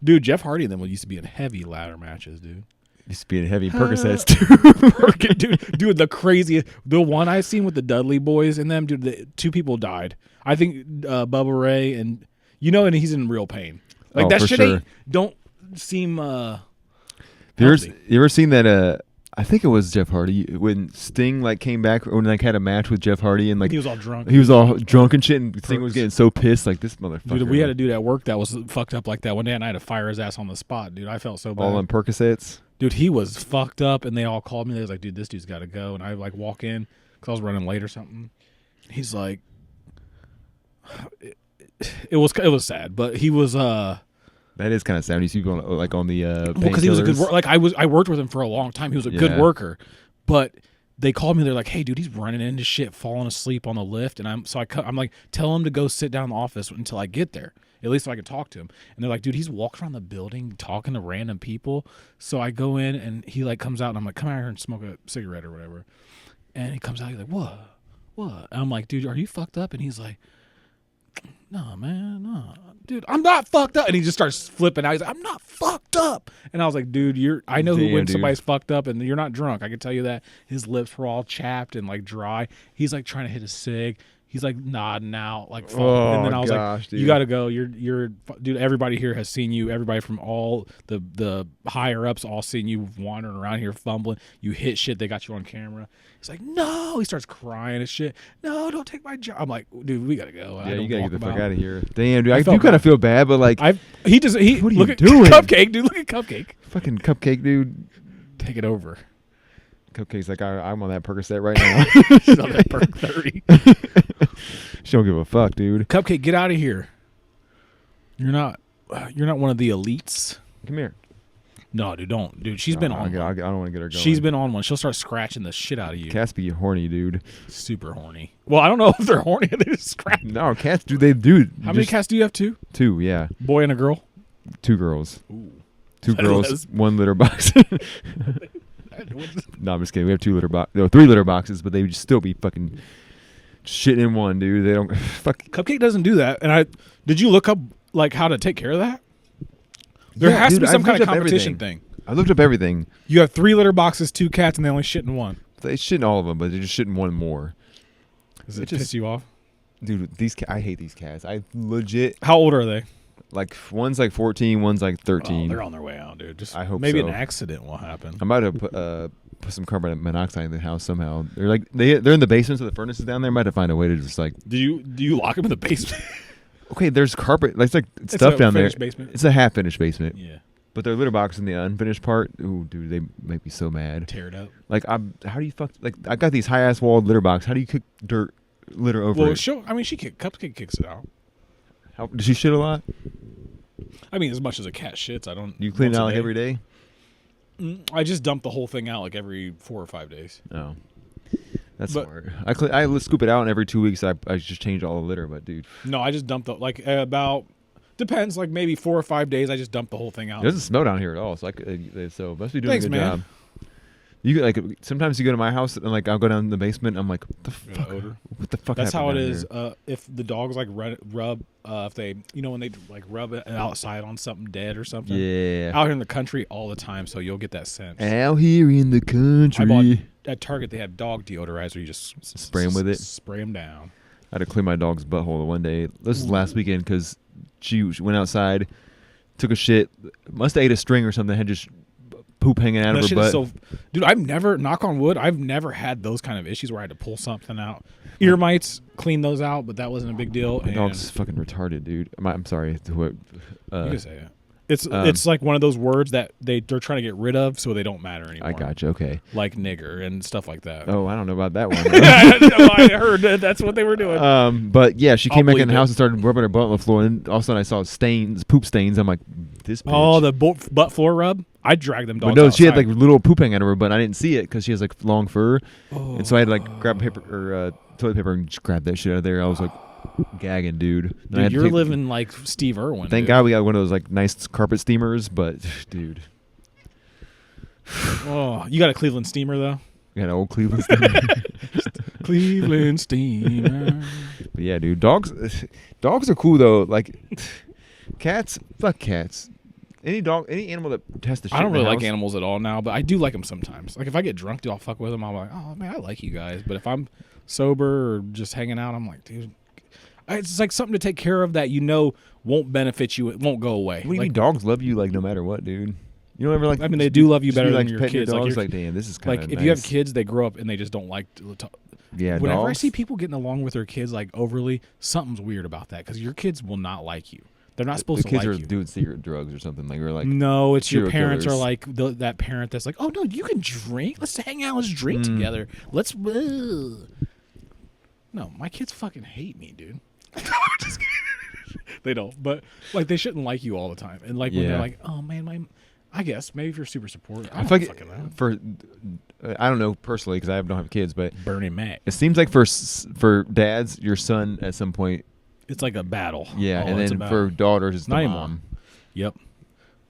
Dude, Jeff Hardy and them used to be in heavy ladder matches, dude. Used to be in heavy Percocets too. Dude, the craziest. The one I seen with the Dudley boys in them, dude, 2 people died. I think Bubba Ray and he's in real pain. Like that for shit sure. don't seem You ever seen that? I think it was Jeff Hardy when Sting came back or had a match with Jeff Hardy and he was all drunk. He was all drunk and shit, and Sting was getting so pissed this motherfucker. Dude, we had a dude at work that was fucked up like that one day, and I had to fire his ass on the spot, dude. I felt so bad. All on Percocets. Dude, he was fucked up, and they all called me. They was like, dude, this dude's got to go. And I walk in because I was running late or something. He's like, it was sad, but he was That is kind of sad. You see going on the because he was a good worker. I worked with him for a long time. He was a good worker, but they called me. They're like, "Hey, dude, he's running into shit, falling asleep on the lift." And I'm like, "Tell him to go sit down in the office until I get there, at least so I can talk to him." And they're like, "Dude, he's walking around the building talking to random people." So I go in and he comes out and I'm like, "Come out here and smoke a cigarette or whatever." And he comes out. He's like, "What? And I'm like, "Dude, are you fucked up?" And he's like, no, man, no. Dude, I'm not fucked up. And he just starts flipping out. He's like, I'm not fucked up. And I was like, dude, I know when somebody's fucked up and you're not drunk. I can tell you that. His lips were all chapped and like dry. He's like trying to hit a cig. He's like nodding out, like, and then I was like, dude. You got to go. You're, dude, everybody here has seen you. Everybody from all the higher ups all seen you wandering around here fumbling. You hit shit. They got you on camera. He's like, no. He starts crying and shit. No, don't take my job. I'm like, dude, we got to go. Yeah, you got to get the fuck out of here. Damn, dude. I do kind of feel bad, but like, what are you doing? Cupcake, dude. Look at Cupcake. Fucking Cupcake, dude. Take it over. Cupcake's like, I'm on that Percocet right now. She's on that Perc 30. She don't give a fuck, dude. Cupcake, get out of here. You're not one of the elites. Come here. No, dude, don't. Dude, she's been on one. I don't want to get her going. She's been on one. She'll start scratching the shit out of you. Cats be horny, dude. Super horny. Well, I don't know if they're horny. They just scratch. No, cats do. They do. How many cats do you have? Two? Two, yeah. Boy and a girl? 2 girls. Ooh. 2 girls, 1 litter box. No, I'm just kidding. We have 3 litter boxes, but they would still be fucking shitting in one, dude. They don't fuck. Cupcake doesn't do that. And did you look up like how to take care of that? There has to be some kind of competition thing. I looked up everything. You have 3 litter boxes, 2 cats, and they only shit in one. They shit in all of them, but they're just shitting one more. Does it piss you off? Dude, I hate these cats. I legit. How old are they? Like one's like 14, one's like 13. Oh, they're on their way out, dude. I hope maybe so. an accident will happen. I'm about to put some carbon monoxide in the house somehow. They're like they're in the basement, so the furnace is down there. I might have to find a way to just like. Do you lock them in the basement? Okay, there's carpet. It's like stuff down there. Basement. It's a half finished basement. Yeah. But their litter box in the unfinished part. Ooh, dude, they make me so mad. Tear it up. Like how do you fuck? Like I got these high ass walled litter box. How do you kick litter over it? Cupcake kicks it out. Does she shit a lot? I mean, as much as a cat shits, I don't. You clean it out like every day? I just dump the whole thing out like every 4 or 5 days. Oh, that's smart. I scoop it out, and every 2 weeks I just change all the litter. But dude, no, I just dump about. Depends, like maybe 4 or 5 days. I just dump the whole thing out. It doesn't smell down here at all. So so must be doing a good job. You like sometimes you go to my house and like I'll go down in the basement. I'm like, what the fuck? Odor? What the fuck? That's how it is. Here? If the dogs like rub, if they when they like rub it outside on something dead or something. Yeah. Out here in the country all the time, so you'll get that scent. Out here in the country. I bought at Target. They had dog deodorizer. You just spray them with it. Spray them down. I had to clean my dog's butthole one day. This was last weekend because she went outside, took a shit, must have ate a string or something, had just poop hanging out of her butt. Dude, I've never, knock on wood, I've never had those kind of issues where I had to pull something out. Ear mites, clean those out, but that wasn't a big deal. My dog's fucking retarded, dude. I'm sorry. You can say it. It's like one of those words that they're trying to get rid of so they don't matter anymore. I got you. Okay. Like nigger and stuff like that. Oh, I don't know about that one. I heard that's what they were doing. But yeah, she came back in the house and started rubbing her butt on the floor, and all of a sudden I saw poop stains. I'm like, this bitch. Oh, the butt floor rub? I dragged them dogs outside. She had like little poop hanging out of her butt. I didn't see it because she has like long fur. Oh. And so I had to like grab toilet paper and just grab that shit out of there. I was like, gagging, dude. Dude, you're living like Steve Irwin. Thank God we got one of those like nice carpet steamers, but dude. Oh, you got a Cleveland steamer though? We got an old Cleveland steamer. Cleveland steamer. But yeah, dude, dogs are cool though. Like cats, fuck cats. Any animal that has to shit I don't really like like animals at all now, but I do like them sometimes. Like if I get drunk, dude, I'll fuck with them. I'm like, oh man, I like you guys. But if I'm sober or just hanging out, I'm like, dude, it's like something to take care of that won't benefit you. It won't go away. What do you mean dogs love you like no matter what, dude? You don't ever like. I mean, they do love you better than like your kids. Your dogs, like damn, this is kind of like if you have kids, they grow up and they just don't like to talk. Yeah, whenever dogs? I see people getting along with their kids like overly, something's weird about that because your kids will not like you. They're not supposed to like you. The kids are doing secret drugs or something like or like. No, it's your parents killers. are like that parent that's like, oh no, you can drink. Let's hang out. Let's drink together. Let's. No, my kids fucking hate me, dude. Just kidding. They don't, but like they shouldn't like you all the time. And like when they're like, oh man, I guess maybe if you're super supportive. I don't fucking know. I don't know personally because I don't have kids, but Bernie Mac. It seems like for dads, your son at some point. It's like a battle. Yeah, and then for daughters, it's the mom. Yep.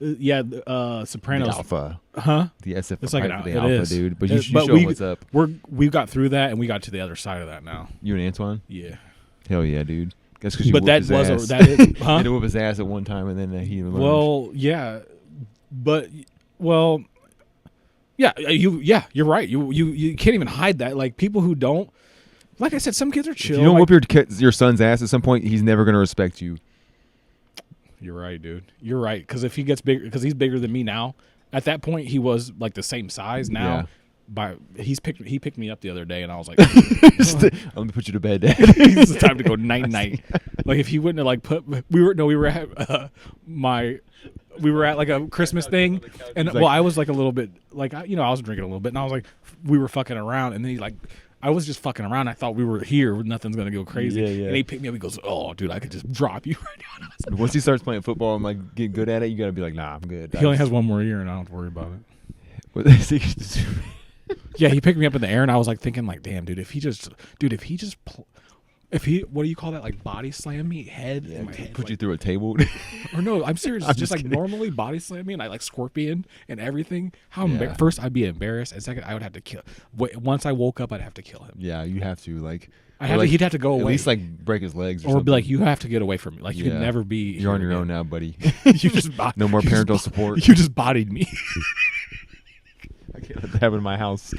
Sopranos. The alpha. Huh? The SF. It's like the alpha, dude. But you show what's up. We got through that, and we got to the other side of that now. You and Antoine? Yeah. Hell yeah, dude. That's because you but whooped that his was ass. that is, You huh? had to whoop his ass at one time, and then he learned. Well, yeah, but you're right. You can't even hide that. Like people who don't, like I said, some kids are chill. If you don't like, whoop your son's ass at some point, he's never going to respect you. You're right, dude. You're right. Because if he gets bigger, because he's bigger than me now. At that point, he was like the same size. Now, he picked me up the other day, and I was like, I'm gonna put you to bed, Dad. it's time to go night night. Like if he wouldn't have like we were at like a Christmas thing, and I was like a little bit like I was drinking a little bit, and I was like we were fucking around, and then he like. I was just fucking around. I thought we were here. Nothing's going to go crazy. Yeah. And he picked me up. He goes, oh, dude, I could just drop you right now. Like, once he starts playing football and like get good at it, you got to be like, nah, I'm good. He only has one more year, and I don't have to worry about it. Yeah, he picked me up in the air, and I was like thinking, like, damn, dude, if he what do you call that? Like body slam me, head in my head, put like, you through a table. Or no, I'm serious. I'm just like kidding. normally body slam me, and I like scorpion and everything. First, I'd be embarrassed, and second, I would have to kill. Once I woke up, I'd have to kill him. Yeah, you have to like. He'd have to go away. At least like break his legs, or be like, you have to get away from me. Like you could never be. You're on your own now, buddy. You just no more parental support. You just bodied me. I can't let that happen in my house.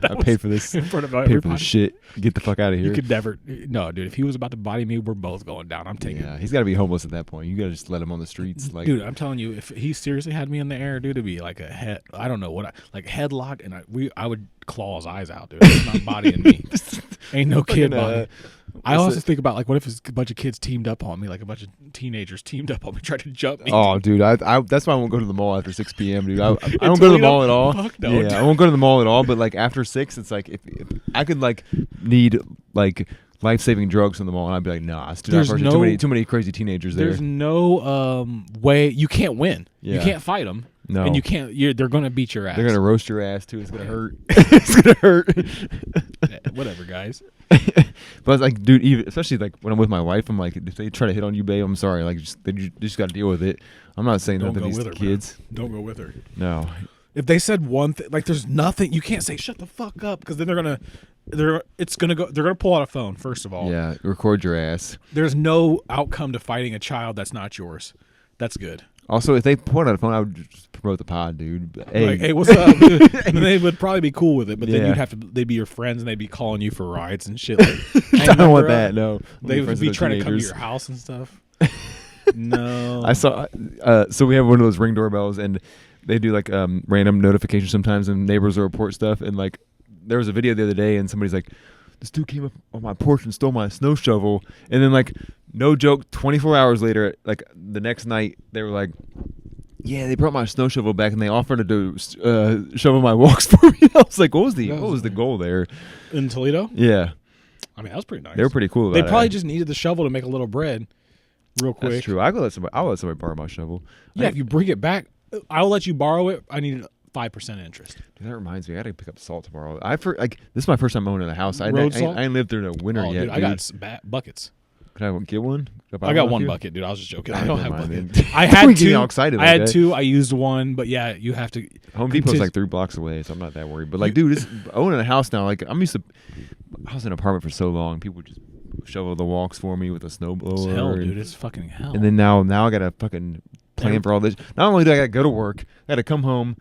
I paid for this. In front of Pay for everybody. this shit. Get the fuck out of here. You could never. No, dude. If he was about to body me, we're both going down. I'm taking. Yeah, he's got to be homeless at that point. You got to just let him on the streets. Like, dude, I'm telling you, if he seriously had me in the air, dude, it'd be like a head. I don't know what like headlock, and I would claw his eyes out, dude. He's not bodying me. Ain't no kid body. I also think about like, what if a bunch of kids teamed up on me, like a bunch of teenagers teamed up on me, tried to jump me. Oh, dude, I that's why I won't go to the mall after 6 p.m., dude. I don't go to the mall at all. Fuck no, yeah, dude. I won't go to the mall at all. But like after 6, it's like if I could like need like life-saving drugs in the mall, and I'd be like, nah, it's too many crazy teenagers there. There's no way you can't win. Yeah. You can't fight them. No. And you can't. They're gonna beat your ass. They're gonna roast your ass too. It's gonna hurt. It's gonna hurt. Whatever, guys. But it's like, dude, even, especially like when I'm with my wife, I'm like, if they try to hit on you, babe, I'm sorry. Like, you just got to deal with it. I'm not saying Don't nothing go to with these her, kids. man. Don't go with her. No. If they said one thing, like there's nothing, you can't say shut the fuck up because then they're gonna pull out a phone. First of all, Yeah, record your ass. there's no outcome to fighting a child that's not yours. That's good. Also, if they pulled out a phone, I would just promote the pod, dude. But, hey, Like, hey, what's up? And they would probably be cool with it, but then Yeah. they'd be your friends and they'd be calling you for rides and shit. Like, I don't want that. No, They would be trying to come to your your house and stuff. No, I saw. So we have one of those Ring doorbells, and they do like random notifications sometimes, and neighbors will report stuff. And like, there was a video the other day, and somebody's like, "This dude came up on my porch and stole my snow shovel." And then like, no joke, 24 hours later, like the next night, they were like, "Yeah, they brought my snow shovel back, and they offered to do shovel my walks for me." I was like, "What was the goal there?" in Toledo. Yeah, I mean, that was pretty nice. they were pretty cool about They it. probably just needed the shovel to make a little bread, real quick. That's true. I'll let somebody borrow my shovel. Yeah, if you bring it back, I'll let you borrow it. I need 5% interest. Dude, that reminds me, I got to pick up salt tomorrow. This is my first time owning a house. I Road salt? ain't lived through no winter Oh, yet. dude, I got buckets. Can I get one? I got one bucket, dude. I was just joking. I don't have Never mind, buckets. man. I had We're two. getting all excited I like had that. two. I used one, but yeah, you have to. Home Depot's like 3 blocks away, so I'm not that worried. But like, dude, owning a house now, like I was in an apartment for so long. People would just shovel the walks for me with a snowblower. It's hell, dude. It's fucking hell. And then now I got to fucking plan for all this. Not only do I got to go to work, I got to come home,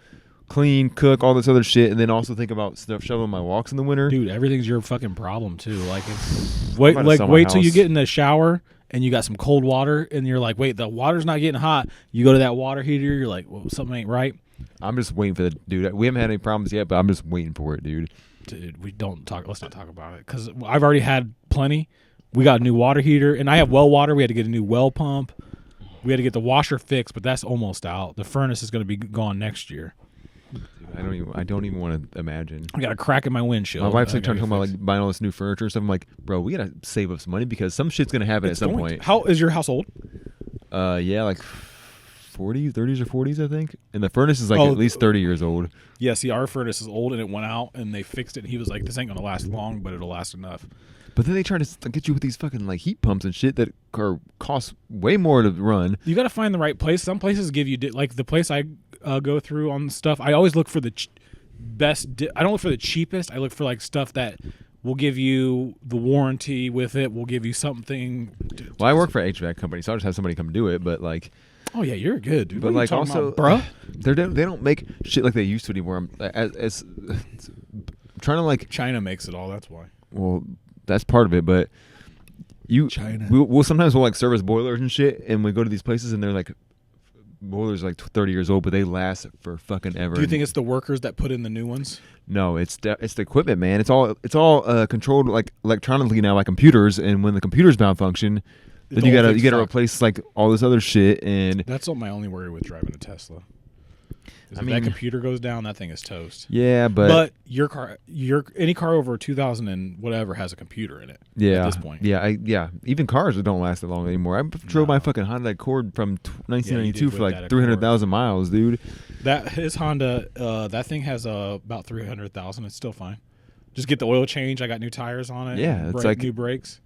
clean, cook, all this other shit, and then also think about stuff shoveling my walks in the winter. Dude, everything's your fucking problem too. Like, about to sell my wait till you house. get in the shower and you got some cold water, and you're like, wait, the water's not getting hot. You go to that water heater, you're like, well, something ain't right. I'm just waiting for the dude. We haven't had any problems yet, but I'm just waiting for it, dude. Dude, let's not talk about it because I've already had plenty. We got a new water heater, and I have well water. We had to get a new well pump. We had to get the washer fixed, but that's almost out. The furnace is going to be gone next year. Dude, I don't even want to imagine. I got a crack in my windshield. My wife's like I gotta talking get about fixed. like buying all this new furniture and stuff. I'm like, bro, we gotta save up some money because some shit's gonna happen at some point. How is your house old? Yeah, like 30s or 40s, I think. And the furnace is like at least 30 years old. Yeah, see, our furnace is old, and it went out, and they fixed it. And he was like, "This ain't gonna last long, but it'll last enough." But then they try to get you with these fucking like heat pumps and shit that cost way more to run. You got to find the right place. Some places give you like the place I go through on stuff. I always look for the best. I don't look for the cheapest. I look for like stuff that We'll give you the warranty with it. We'll give you something. Well, I work for an HVAC company, so I'll just have somebody come do it. But like, oh yeah, you're good, dude. but like also, bro, they don't make shit like they used to anymore. I'm trying to like China makes it all. That's why. Well, that's part of it, but China. We'll sometimes like service boilers and shit, and we go to these places and they're like boilers are like 30 years old, but they last for fucking ever. Do you think it's the workers that put in the new ones? No, it's the equipment, man. It's all controlled like electronically now by computers, and when the computers malfunction, then you gotta replace like all this other shit. And that's my only worry with driving a Tesla. If that computer goes down, that thing is toast. Yeah, but your car, any car over 2000 and whatever has a computer in it. Yeah, at this point. Yeah, even cars don't last that long anymore. I drove my fucking Honda Accord from 1992 for like 300,000 miles, dude. His Honda, that thing has about 300,000. It's still fine. Just get the oil change. I got new tires on it. Yeah, it's like new brakes.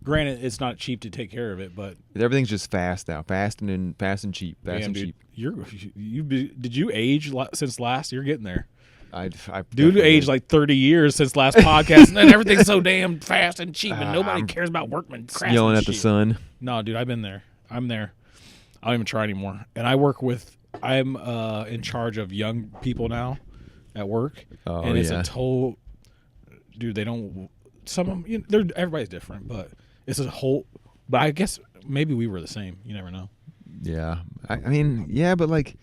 Granted, it's not cheap to take care of it, but everything's just fast now, fast and cheap, cheap. Did you age since last? You're getting there. I aged like 30 years since last podcast, and then everything's so damn fast and cheap, and nobody cares about workmen. Yelling at the sun. No, dude, I've been there. I'm there. I don't even try anymore. And I'm in charge of young people now at work, and it's a total. Dude, they don't. Some of them, everybody's different, but it's a whole. But I guess maybe we were the same. You never know. Yeah, I mean, yeah, but like,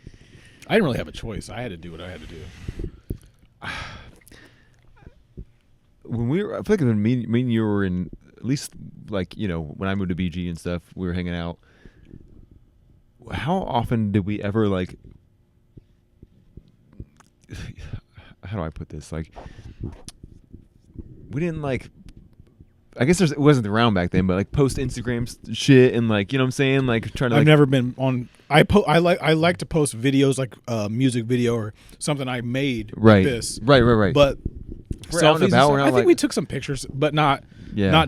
I didn't really have a choice. I had to do what I had to do. When I feel like when me and you were in, at least like when I moved to BG and stuff, we were hanging out. How often did we ever like? How do I put this? Like, we didn't like. I guess it wasn't around back then, but like post Instagram shit and like what I'm saying, like trying to. I've never been on. I like to post videos like a music video or something I made. Right. Like this. Right. But selfies. I think like, we took some pictures, but not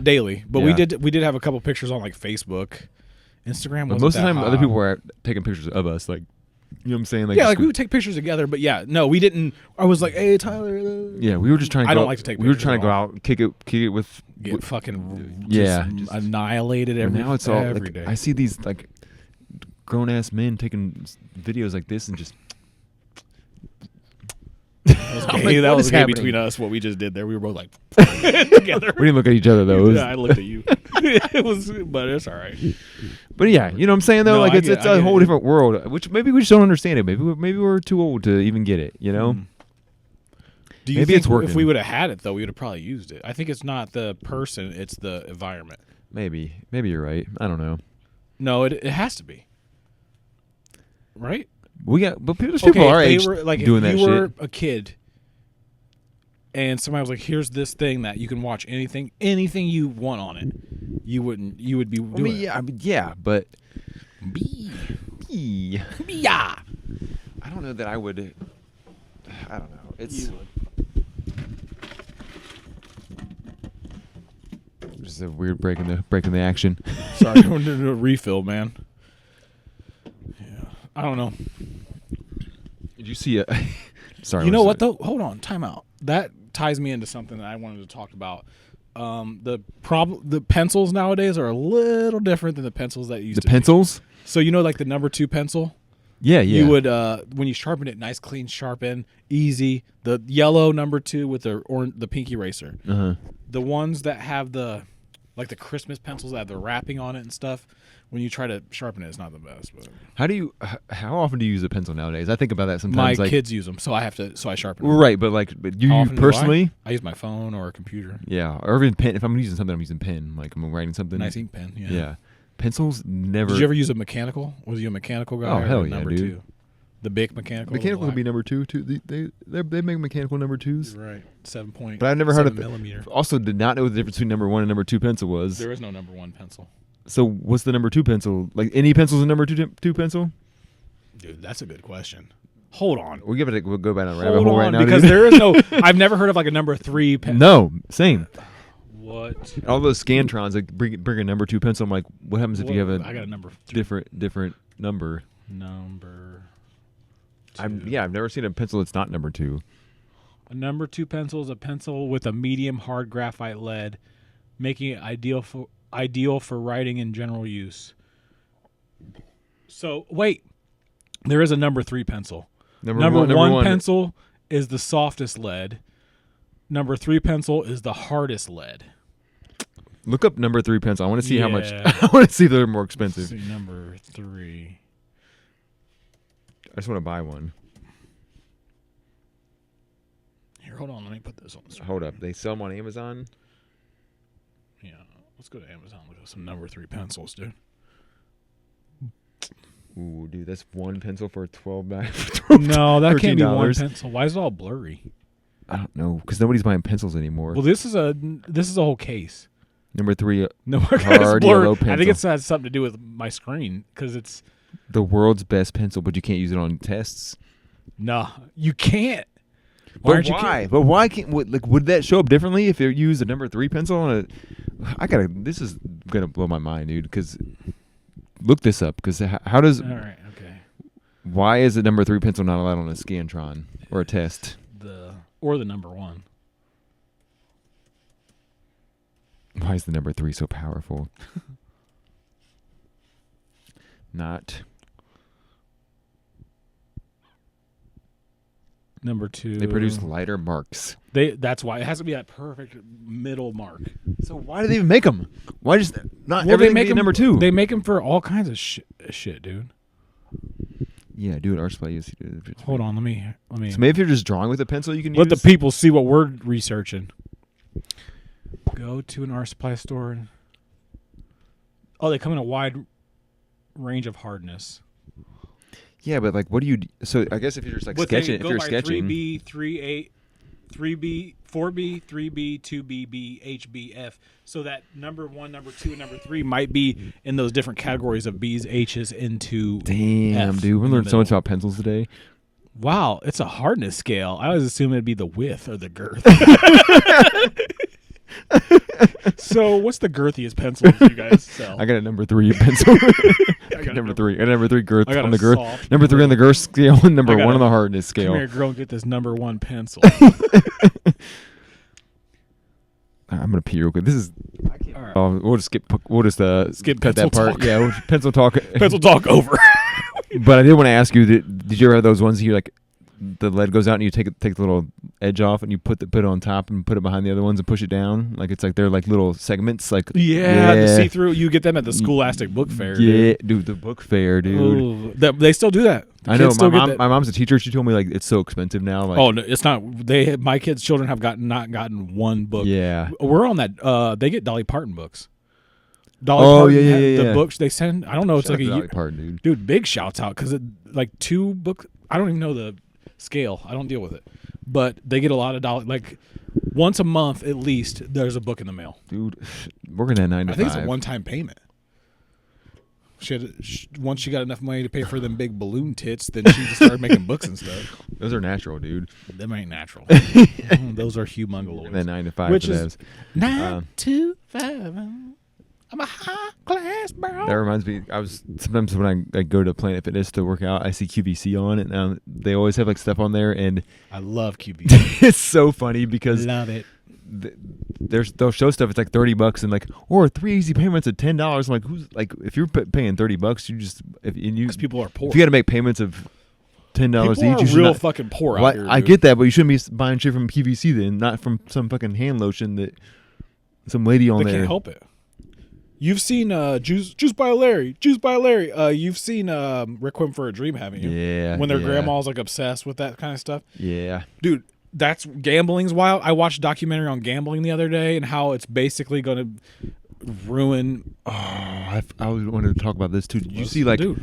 daily. But we did have a couple pictures on like Facebook, Instagram. But most of the time, other people were taking pictures of us, like. You know what I'm saying? Like, yeah, like we would take pictures together, but no, we didn't. I was like, "Hey, Tyler." Yeah, we were just trying to. I don't like to take. We were trying to go out, kick it with. Get fucking just annihilated every. Now it's all every like, day. I see these like grown ass men taking videos like this and just. That was gay between us. What we just did there, we were both like together. We didn't look at each other though. I looked at you. It was, but it's all right. But yeah, you know what I'm saying though. No, like it's a whole different world, which maybe we just don't understand it. Maybe we're too old to even get it. You know. Do you think if we would have had it though, we would have probably used it? I think it's not the person; it's the environment. Maybe you're right. I don't know. No, it has to be. Right. But people our age were, like, doing that shit. If you were a kid, and somebody was like, "Here's this thing that you can watch anything you want on it," you would be doing it. Yeah, but yeah. I don't know that I would. I don't know. It's just a weird break in the action. Sorry, I'm doing a refill, man. Yeah, I don't know. Did you see a? Sorry. You know what though? Hold on, time out. That ties me into something that I wanted to talk about. The pencils nowadays are a little different than the pencils that used to be. The pencils? So like the No.2 pencil? Yeah. You would when you sharpen it, nice, clean, sharpen, easy. The yellow No.2 with the pink eraser. Uh-huh. The ones that have the Christmas pencils that have the wrapping on it and stuff. When you try to sharpen it, it's not the best. But how often do you use a pencil nowadays? I think about that sometimes. My kids use them, so I sharpen them. Right, but you personally? I use my phone or a computer. Yeah, or even pen. If I'm using something, I'm using pen. Like I'm writing something. Nice ink pen. Yeah. Pencils never. Did you ever use a mechanical? Was you a mechanical guy? Oh hell yeah, dude. Two? The big mechanical. Mechanical would be No.2 too. They make mechanical No.2s. You're right. 7 point. But I've never heard of millimeter. Also, did not know what the difference between No.1 and No.2 pencil was. There is no No.1 pencil. So what's the No.2 pencil? Like any pencils in No.2 pencil? Dude, that's a good question. Hold on. We'll go back on a rabbit hole right now. Because there is no. I've never heard of like a No.3 pencil. No, same. What? All those Scantrons like bring a No.2 pencil. I'm like, what happens if you have I got a number different number? Number. I've never seen a pencil that's not No.2. A number 2 pencil is a pencil with a medium hard graphite lead, making it ideal for writing and general use. So wait, there is a number 3 pencil. Number one pencil is the softest lead. Number 3 pencil is the hardest lead. Look up number 3 pencil. I want to see how much. I want to see if they're more expensive. Let's see number 3. I just want to buy one. Here, hold on. Let me put this on the screen. Hold up. They sell them on Amazon? Yeah. Let's go to Amazon. Look at some number 3 pencils, dude. Ooh, dude, that's one pencil for $12. No, that can't be one pencil. Why is it all blurry? I don't know, because nobody's buying pencils anymore. Well, this is a whole case. Number 3, no, hard yellow pencil. I think it has something to do with my screen because it's the world's best pencil, but you can't use it on tests. No, you can't. But why? But why can't? Would that show up differently if you use a number 3 pencil on a? This is gonna blow my mind, dude. Because look this up. Because how does? All right. Okay. Why is a number 3 pencil not allowed on a Scantron or a test? Or the number 1. Why is the number 3 so powerful? Not. Number 2. They produce lighter marks. That's why it has to be that perfect middle mark. So why do they even make them? Why just not well, everything they make be number 2? They make them for all kinds of shit, dude. Yeah, dude. Art supply. Hold on, let me. So maybe if you're just drawing with a pencil, you can let use. the people see what we're researching. Go to an art supply store. They come in a wide range of hardness. Yeah, but what do you? So I guess if you're just sketching, if you're sketching, 3B, 3A, 3B, 4B, 3B, 2B, B, H, B, F. So that number 1, number 2, and number 3 might be in those different categories of B's, H's into Damn, F dude, we learned so much about pencils today. Wow, it's a hardness scale. I always assume it'd be the width or the girth. So, what's the girthiest pencil you guys sell? I got a number 3 pencil. I got number 3. I got number 3 girth on the girth. Number 3 on the girth scale and number 1 on the hardness scale. Come here, girl, and get this number 1 pencil. I'm gonna pee real quick. This is. Right. We'll just skip. We'll just skip cut that part. Talk. Yeah, pencil talk. Pencil talk over. But I did want to ask you: did you ever have those ones you the lead goes out and you take the little edge off and you put it on top and put it behind the other ones and push it down? They're little segments. The see through. You get them at the Scholastic Book Fair. Yeah, dude, the book fair, dude. Ooh, they still do that. I know. My mom's a teacher. She told me it's so expensive now. Oh no, it's not. My kids' children have not gotten one book. Yeah, we're on that. They get Dolly Parton books. Parton, the books they send. I don't know. It's Shout out to Dolly Parton, dude. Big shouts out because 2 books. I don't even know the scale. I don't deal with it, but they get a lot of Dolly. Once a month at least, there's a book in the mail. Dude, working at 9 to 5. I think it's a one-time payment. Once she got enough money to pay for them big balloon tits, then she just started making books and stuff. Those are natural, dude. Them ain't natural. Those are humongous. That 9 to 5 which for is 9 to 5. I'm a high class bro. That reminds me. Sometimes when I go to Planet Fitness to work out, I see QVC on it. And they always have stuff on there, and I love QVC. It's so funny because love it. They'll show stuff. It's $30 and or 3 easy payments at $10. I'm who's if you're paying $30, you just because people are poor. If you got to make payments of $10 each, you should real fucking poor out here. I get that, but you shouldn't be buying shit from QVC then, not from some fucking hand lotion that some lady on there. They can't help it. You've seen Juice by Larry. You've seen Requiem for a Dream, haven't you? Yeah. When their grandma's obsessed with that kind of stuff. Yeah. Dude, that's gambling's wild. I watched a documentary on gambling the other day and how it's basically going to ruin. Oh, I wanted to talk about this too. Did you see dude?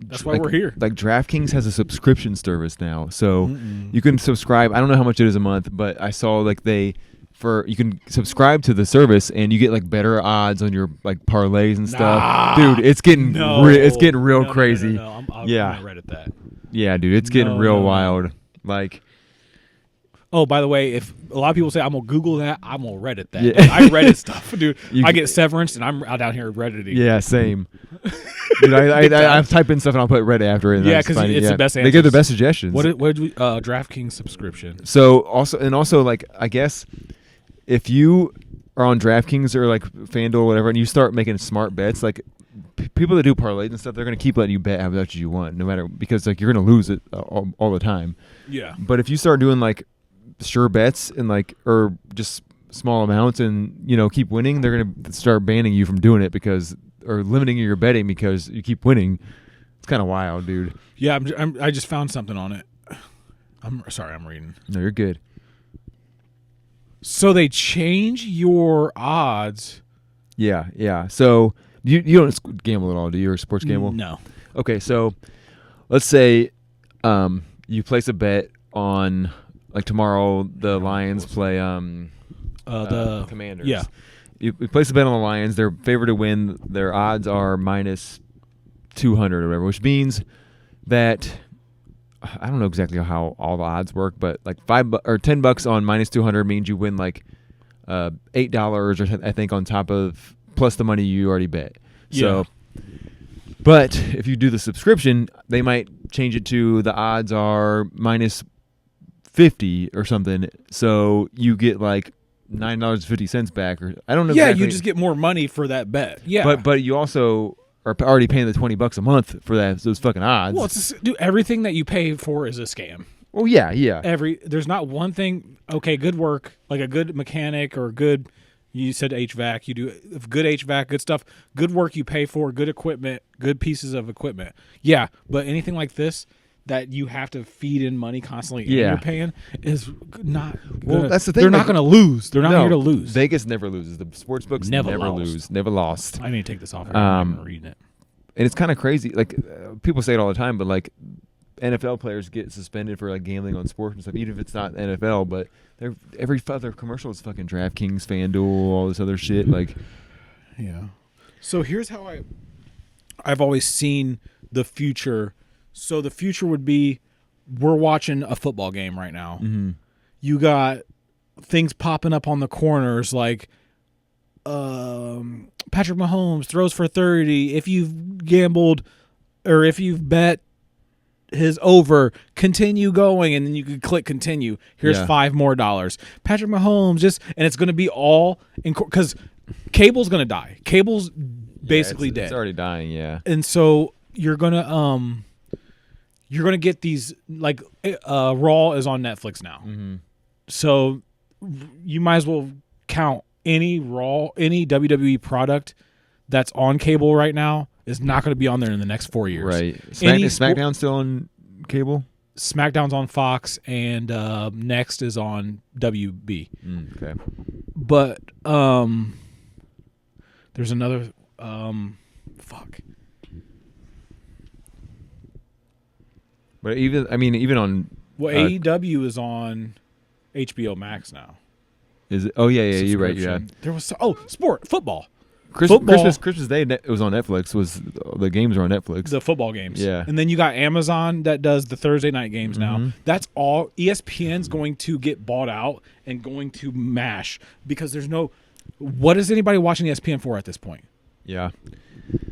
That's why we're here. DraftKings has a subscription service now, so you can subscribe. I don't know how much it is a month, but I saw you can subscribe to the service and you get better odds on your parlays and stuff. Dude, it's getting real crazy. I'm yeah, Reddit that. Yeah, dude, it's getting real wild. Oh, by the way, if a lot of people say I'm gonna Google that, I'm gonna Reddit that. Yeah. I Reddit stuff, dude. You- I get Severance, and I'm down here Redditing. Yeah, same. Dude, I type in stuff and I'll put Reddit after it. And Yeah, I just 'cause find it's the best They give the answers. best suggestions. What did we DraftKings subscription? So also like I guess if you are on DraftKings or like FanDuel or whatever, and you start making smart bets, like people that do parlays and stuff, they're gonna keep letting you bet how much you want, no matter because like you're gonna lose it all the time. Yeah. But if you start doing like sure bets and like or just small amounts and keep winning, they're gonna start banning you from doing it or limiting your betting because you keep winning. It's kind of wild, dude. Yeah, I just found something on it. I'm sorry, I'm reading. No, you're good. So they change your odds. Yeah. So you don't gamble at all, do you? Or sports gamble? No. Okay, so let's say you place a bet on like tomorrow the Lions play The Commanders. Yeah. You place a bet on the Lions. They're favored to win. Their odds are minus 200 or whatever, which means that I don't know exactly how all the odds work, but like $5 or $10 on minus 200 means you win like $8 or I think on top of plus the money you already bet. So, but if you do the subscription, they might change it to the odds are minus 50 or something. So you get like $9.50 back, or I don't know. Yeah, exactly. you just get more money for that bet. Yeah, But you also are already paying the $20 a month for those fucking odds. well, dude, everything that you pay for is a scam. Oh yeah. There's not one thing. Okay, good work, like a good mechanic or good. You said HVAC. You do good HVAC, good stuff, good work. You pay for good equipment, good pieces of equipment. Yeah, but anything like this that you have to feed in money constantly and you're paying is not. Well, that's the thing. They're not going to lose. They're not here to lose. Vegas never loses. The sports books Never lose. Never lost. I need to take this off. I'm reading it. And it's kind of crazy. Like people say it all the time, but like NFL players get suspended for like gambling on sports and stuff, even if it's not NFL. But every other commercial is fucking DraftKings, FanDuel, all this other shit. Like, yeah. So here's how I've always seen the future. So the future would be we're watching a football game right now. mm-hmm. You got things popping up on the corners like Patrick Mahomes throws for 30. If you've gambled or if you've bet his over, continue going, and then you can click continue. Here's $5 more. Patrick Mahomes and it's going to be all in because cable's going to die. Cable's basically dead. It's already dying. Yeah. And so you're gonna get these like Raw is on Netflix now. Mm-hmm. So you might as well count any WWE product that's on cable right now is not going to be on there in the next 4 years. Right. Is SmackDown still on cable? SmackDown's on Fox, and next is on WB. Okay. But there's another fuck. But even on AEW is on HBO Max now. is it? Oh yeah, you're right. Yeah. There was football. Christmas Day it was on Netflix. The games are on Netflix. The football games. Yeah. And then you got Amazon that does the Thursday night games now. Mm-hmm. That's all. ESPN's going to get bought out and going to mash because there's no. What is anybody watching ESPN for at this point? Yeah.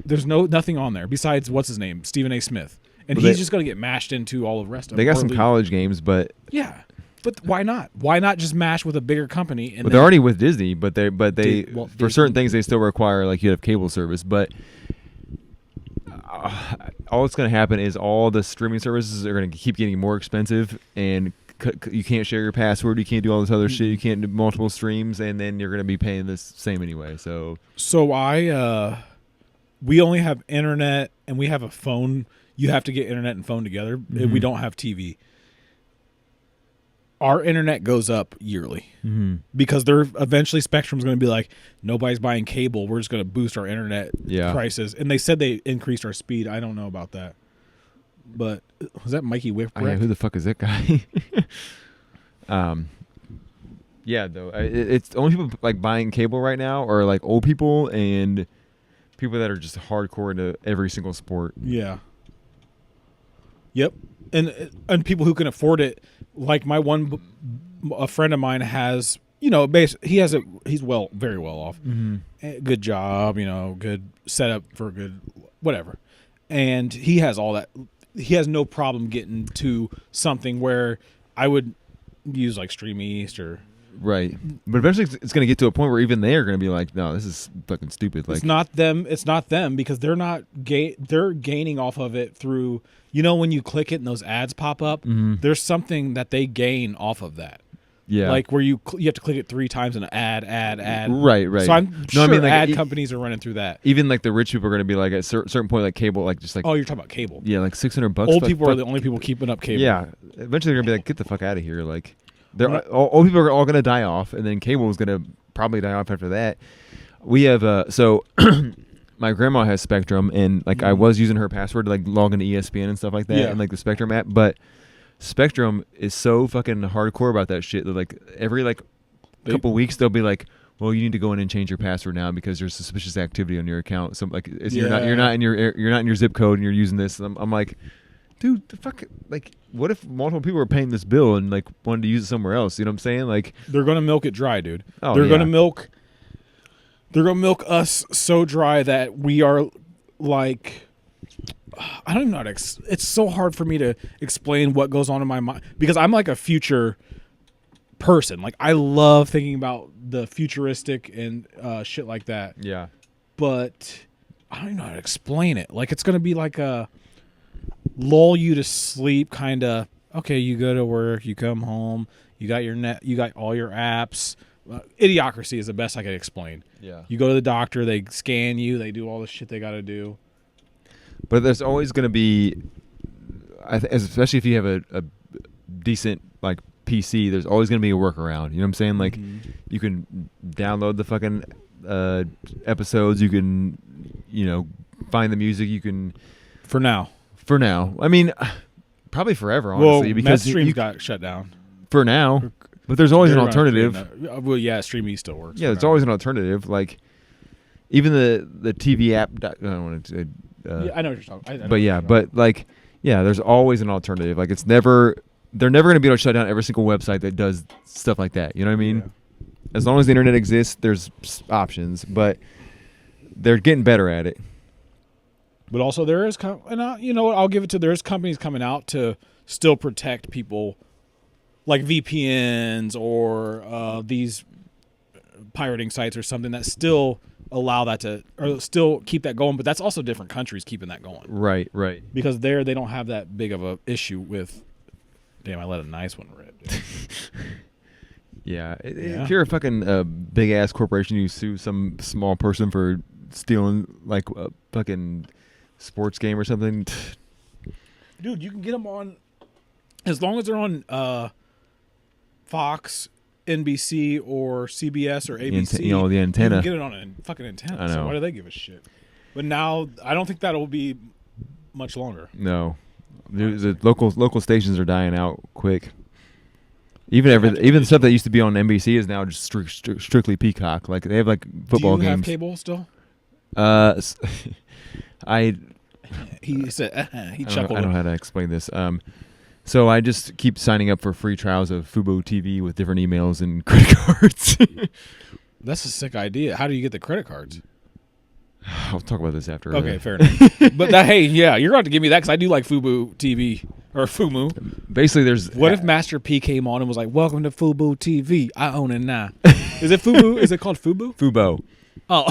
There's nothing on there besides what's his name, Stephen A. Smith, and Well, he's just going to get mashed into all the rest of. They got some college games, but yeah. But why not? Why not just mash with a bigger company? But they're already with Disney. But they for Disney. certain things they still require like you have cable service. But all that's going to happen is all the streaming services are going to keep getting more expensive, and you can't share your password. You can't do all this other shit. You can't do multiple streams, and then you're going to be paying the same anyway. So we only have internet and we have a phone. You have to get internet and phone together. Mm-hmm. We don't have TV. Our internet goes up yearly because eventually Spectrum's going to be like, nobody's buying cable. We're just going to boost our internet prices. And they said they increased our speed. I don't know about that. But was that Mikey Whipwreck? Oh, yeah, who the fuck is that guy? Yeah, though it's only people like buying cable right now are like old people and people that are just hardcore into every single sport. Yeah. Yep. And people who can afford it, like my one a friend of mine has, he's very well off, good job, good setup for good whatever, and he has all that. He has no problem getting to something where I would use like Stream East or right. But eventually, it's going to get to a point where even they're going to be like, "No, this is fucking stupid." Like, it's not them. It's not them because they're not they're gaining off of it through. When you click it and those ads pop up, there's something that they gain off of that. Yeah, like where you have to click it 3 times and ad. Right. So I'm sure ad companies are running through that. Even like the rich people are going to be like at a certain point, like cable, like just like. Oh, you're talking about cable? Yeah, like $600. Old people are the only people keeping up cable. Yeah, eventually they're going to be like, get the fuck out of here. Like, old people are all going to die off, and then cable is going to probably die off after that. We have so. My grandma has Spectrum, and like I was using her password to like log into ESPN and stuff like that, and like the Spectrum app, but. Spectrum is so fucking hardcore about that shit that like every like couple weeks they'll be like, well, you need to go in and change your password now because there's suspicious activity on your account. So like you're not in your zip code and you're using this. And I'm like, dude, the fuck, like what if multiple people are paying this bill and like wanted to use it somewhere else? You know what I'm saying? Like they're gonna milk it dry, dude. Oh, they're gonna milk us so dry that we are like. I don't even know how to it's so hard for me to explain what goes on in my mind because I'm like a future person. Like I love thinking about the futuristic and shit like that. Yeah. But I don't even know how to explain it. Like it's going to be like a lull you to sleep kind of, okay, you go to work, you come home, you got your net, you got all your apps. Idiocracy is the best I could explain. Yeah. You go to the doctor, they scan you, they do all the shit they got to do. But there's always going to be, especially if you have a decent like PC, there's always going to be a workaround. You know what I'm saying? Like you can download the fucking episodes. You can, find the music. You can. For now. I mean, probably forever, honestly, because Stream got shut down. For now, but there's always an alternative. Well, yeah, Stream E still works. Yeah, there's always an alternative. Like even the TV app. I don't want to. Yeah, I know what you're talking. There's always an alternative. Like they're never going to be able to shut down every single website that does stuff like that. You know what I mean? Yeah. As long as the internet exists, there's options, but they're getting better at it. But also there is, I'll give it to, there's companies coming out to still protect people like VPNs or these pirating sites or something that still allow that to, or still keep that going, but that's also different countries keeping that going. Right. Because they don't have that big of a issue with. Damn, I let a nice one rip. Yeah, if you're a fucking big ass corporation, you sue some small person for stealing like a fucking sports game or something. Dude, you can get them on, as long as they're on Fox, NBC or CBS or ABC, the antenna. You can get it on a fucking antenna. I know. So why do they give a shit? But now I don't think that'll be much longer. No, the local stations are dying out quick. Even stuff that used to be on NBC is now just strictly Peacock. Like they have like football games. Do you have cable still? He said he chuckled. I don't know how to explain this. So I just keep signing up for free trials of Fubo TV with different emails and credit cards. That's a sick idea. How do you get the credit cards? I'll talk about this after. Okay, fair enough. But you're going to have to give me that because I do like Fubo TV or Fumu. Basically, there's. What if Master P came on and was like, "Welcome to Fubo TV. I own it now." Is it Fubu? Is it called Fubu? Fubo. Oh,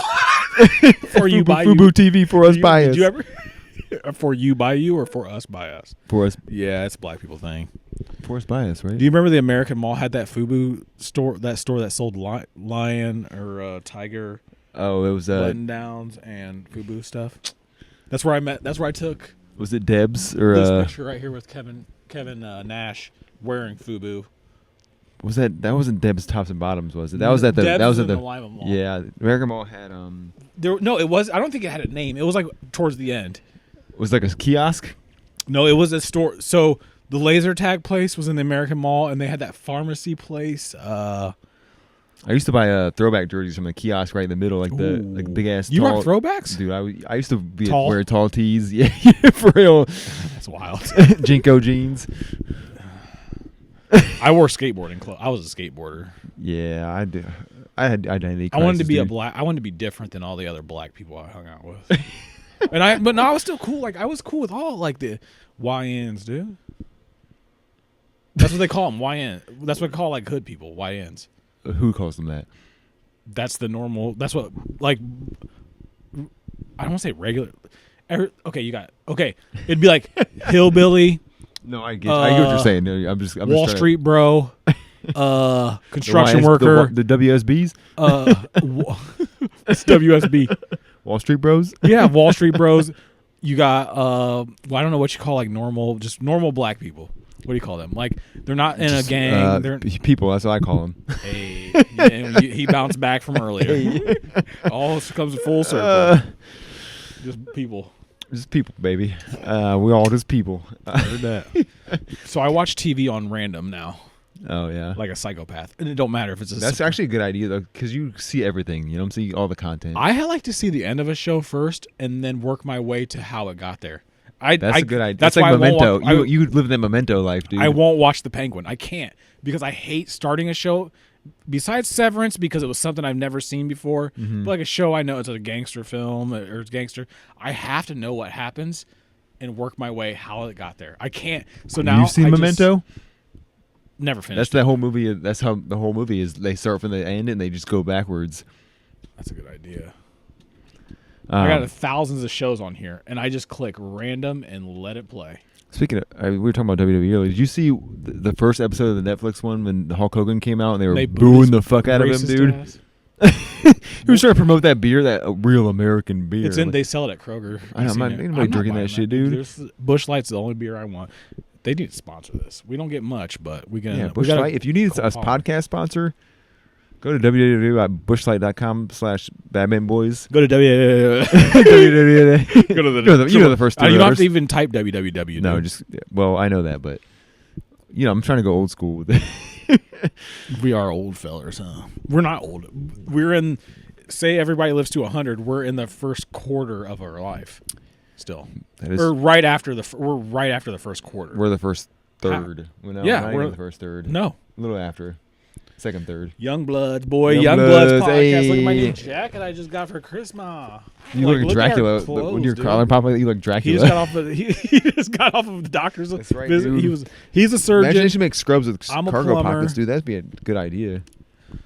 for you by Fubu you. TV for us by us. Did you ever? For you by you or for us by us? For us. Yeah, it's a black people thing. For us by us, right? Do you remember the American Mall had that Fubu store? That store that sold lion or tiger. Oh, it was button downs and Fubu stuff. That's where I met. That's where I took. Was it Debs or this picture right here with Kevin Nash wearing Fubu? Was that wasn't Debs Tops and Bottoms, was it? That was at the Debs that was at at the the Lima Mall. Yeah, American Mall had it was. I don't think it had a name. It was like towards the end. It was like a kiosk. No, it was a store. So the laser tag place was in the American Mall, and they had that pharmacy place. I used to buy throwback jerseys from the kiosk right in the middle, like the big ass. You rock throwbacks, dude. I used to wear tall tees. Yeah, for real. That's wild. Jinko jeans. I wore skateboarding clothes. I was a skateboarder. Yeah, I do. I had identity crisis. I wanted to be dude. I wanted to be different than all the other black people I hung out with. But no, I was still cool. Like I was cool with all like the YNs, dude. That's what they call them, YN. That's what they call like hood people, YNs. Who calls them that? That's the normal. That's what like. I don't want to say regular. Okay, you got okay. It'd be like hillbilly. No, I get what you're saying. No, I'm just Wall trying Street bro. Construction worker. The WSBs. It's WSB. Wall Street Bros. Yeah, Wall Street bros. You got well, I don't know what you call like normal black people. What do you call them? Like they're not in a gang. They're people. That's what I call them. Hey, and he bounced back from earlier. All comes full circle. Just people. Just people, baby. We all just people. I heard that. So I watch TV on random now. Oh yeah, like a psychopath, and it don't matter if it's That's actually a good idea though, because you see everything. You know, I'm seeing all the content. I like to see the end of a show first, and then work my way to how it got there. That's a good idea. That's like why Memento. You live that Memento life, dude. I won't watch The Penguin. I can't because I hate starting a show. Besides Severance, because it was something I've never seen before, but like a show I know it's a gangster film or it's gangster. I have to know what happens and work my way how it got there. I can't. So now you've seen Memento. Never finished. That's the whole movie. That's how the whole movie is. They start from the end and they just go backwards. That's a good idea. I got thousands of shows on here, and I just click random and let it play. Speaking of, we were talking about WWE earlier. Did you see the first episode of the Netflix one when Hulk Hogan came out and they were booing the fuck out of him, dude? He was trying to promote that beer, that real American beer. It's in. They sell it at Kroger. I know, I'm not drinking that shit, dude. Busch Light's the only beer I want. They need to sponsor this. We don't get much, but we can. Yeah, Busch Light. If you need a podcast sponsor, go to www.bushlight.com/BadmanBoys. Go to www. Go to the first two. You don't have to even type www. No, just I know that, but I'm trying to go old school with it. We are old fellers, huh? We're not old. We're in. Say everybody lives to 100. We're in the first quarter of our life. Still, we're right after the first quarter. We're the first third. We're the first third. No, a little after. Second, third. Young Bloods, boy. Young Bloods podcast. Hey. Look at my new jacket I just got for Christmas. You look like Dracula. When you're collar popping, you look Dracula. He just got off of the doctor's visit. Dude. He's a surgeon. Imagine they should make scrubs with cargo pockets, dude. That'd be a good idea.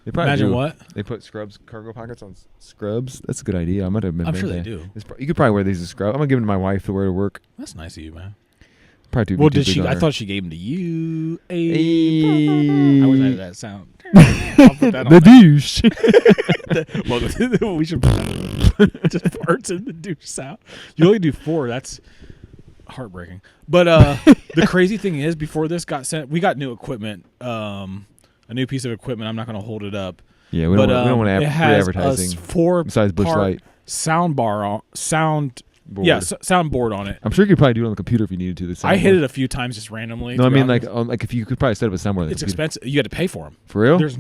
They probably Imagine do. what? They put cargo pockets on scrubs. That's a good idea. I might have been. I'm sure they do. You could probably wear these as scrubs. I'm gonna give them to my wife to wear to work. That's nice of you, man. Probably well, did she? I thought she gave them to you. Hey. How was that sound? I'll put that the douche. We should put that just parts in the douche sound. You only do 4. That's heartbreaking. But the crazy thing is, before this got sent, we got new equipment. A new piece of equipment. I'm not going to hold it up. Yeah, we don't want to have free advertising. It has a 4 besides Busch Light soundboard on it. I'm sure you could probably do it on the computer if you needed to. I hit it a few times just randomly. No, I mean like if you could probably set up a soundboard. It's expensive. You had to pay for them. For real? There's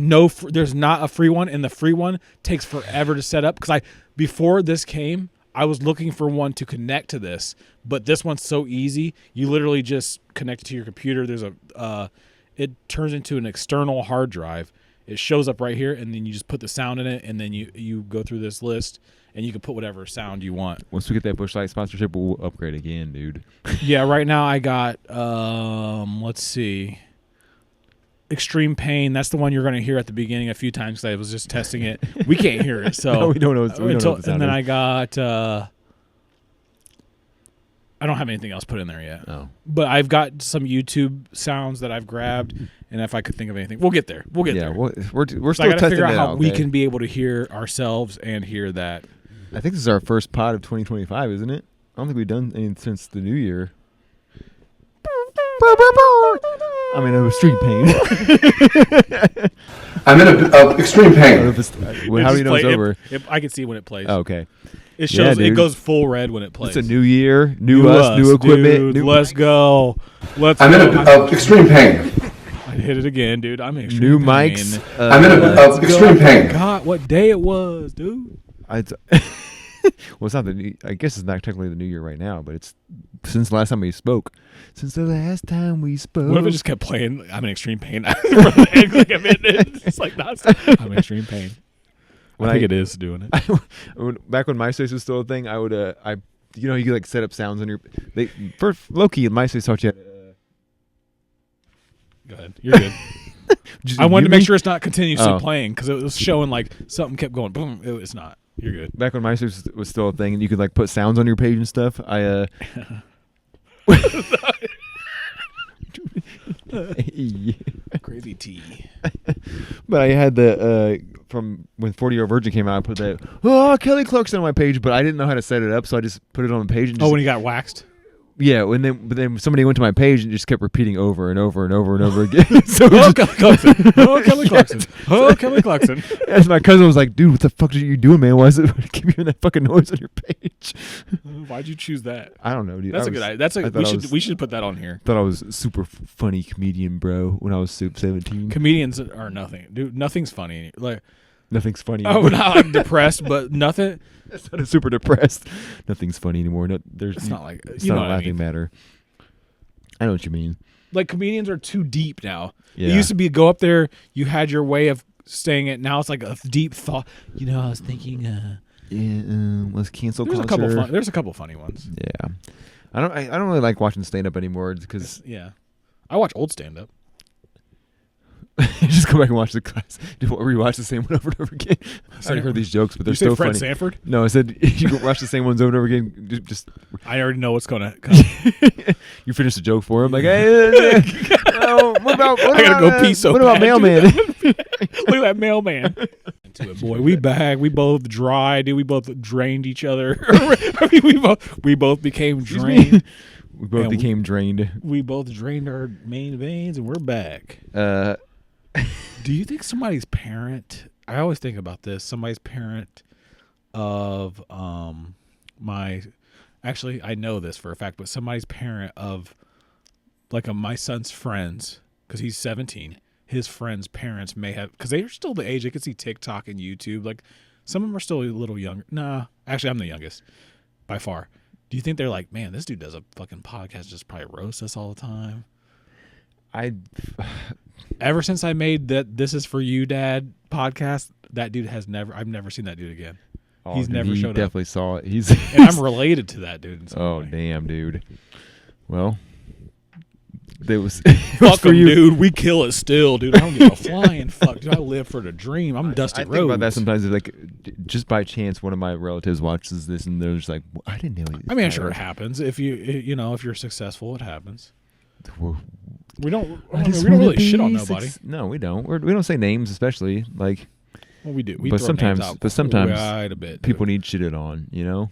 not a free one, and the free one takes forever to set up. Because before this came, I was looking for one to connect to this, but this one's so easy. You literally just connect it to your computer. There's it turns into an external hard drive. It shows up right here, and then you just put the sound in it, and then you go through this list, and you can put whatever sound you want. Once we get that Busch Light sponsorship, we'll upgrade again, dude. Yeah, right now I got, let's see, Extreme Pain. That's the one you're going to hear at the beginning a few times because I was just testing it. We can't hear it, so. No, we don't know. And then I got, I don't have anything else put in there yet. Oh. But I've got some YouTube sounds that I've grabbed, and if I could think of anything, we'll get there. We're still so I got to figure out how we okay? can be able to hear ourselves and hear that. I think this is our first pod of 2025, isn't it? I don't think we've done any since the new year. I'm in extreme pain. I'm in extreme pain. How do you know it's over? I can see when it plays. Oh, okay. It shows. It goes full red when it plays. It's a new year, new us, new equipment. Dude, let's go. I'm in extreme pain. I hit it again, dude. I'm in extreme new pain. mics. I'm in extreme pain. God, what day it was, dude. Well, it's not I guess it's not technically the new year right now, but it's since the last time we spoke. Since the last time we spoke. What if it just kept playing? I'm in extreme pain. Like a minute. It's like nonstop. I'm in extreme pain. I think it is doing it. Back when MySpace was still a thing, I would you know, you could like set up sounds on your. For Loki, MySpace taught you. Go ahead. You're good. I wanted to make sure it's not continuously playing because it was showing like something kept going. Boom. It's not. You're good. Back when MySpace was still a thing, and you could like put sounds on your page and stuff. Crazy T. But I had the from when 40-Year-Old Virgin came out, I put that Kelly Clarkson on my page, but I didn't know how to set it up, so I just put it on the page. And when he got waxed. Yeah, but then somebody went to my page and just kept repeating over and over and over and over again. So Kelly Clarkson. Kelly Clarkson. Kelly Clarkson. And my cousin was like, "Dude, what the fuck are you doing, man? Why is it keep hearing that fucking noise on your page?" Why'd you choose that? I don't know, dude. That's a good idea. We should put that on here. Thought I was a super funny comedian, bro, when I was 17. Comedians are nothing, dude. Nothing's funny. Like nothing's funny. Oh, not like depressed, but nothing. That's not super depressed. Nothing's funny anymore. It's not like it's not a laughing matter. I know what you mean. Like comedians are too deep now. Yeah. It used to be go up there, you had your way of saying it. Now it's like a deep thought. You know, I was thinking. Was cancel there's culture. There's a couple funny ones. Yeah, I don't really like watching stand up anymore because I watch old stand up. Just go back and watch the class. Rewatch the same one over and over again. I already heard these jokes, but they're so Fred funny. Sanford? No, I said you go watch the same ones over and over again. Just I already know what's gonna come. You finish the joke for him, like, hey, what about? I gotta go pee so What bad, about mailman? Look at that mailman. Boy, we back. We both dry, dude. We both drained each other. I mean, we both became drained. We both became drained. We both drained our main veins, and we're back. Do you think somebody's parent? I always think about this. Somebody's parent of Actually, I know this for a fact, but somebody's parent of like my son's friends, because he's 17. His friends' parents may have, because they're still the age they can see TikTok and YouTube. Like some of them are still a little younger. Nah, actually, I'm the youngest by far. Do you think they're like, man, this dude does a fucking podcast, just probably roast us all the time? Ever since I made that "This Is For You, Dad" podcast, that dude I've never seen that dude again. Oh, He's never showed up. He definitely saw it. And I'm related to that dude in some way. Damn, dude. Well, it was fuck for you, dude. We kill it still, dude. I don't give a flying fuck, dude. I live for the dream. I'm Dusty Rhodes. I think about that sometimes. Like, just by chance, one of my relatives watches this, and they're just like, "I didn't know." I mean, I'm sure it happens. If if you're successful, it happens. We don't really shit on nobody. No, we don't. We don't say names, especially like. Well, we do. But sometimes quite a bit, people need shitted on. You know.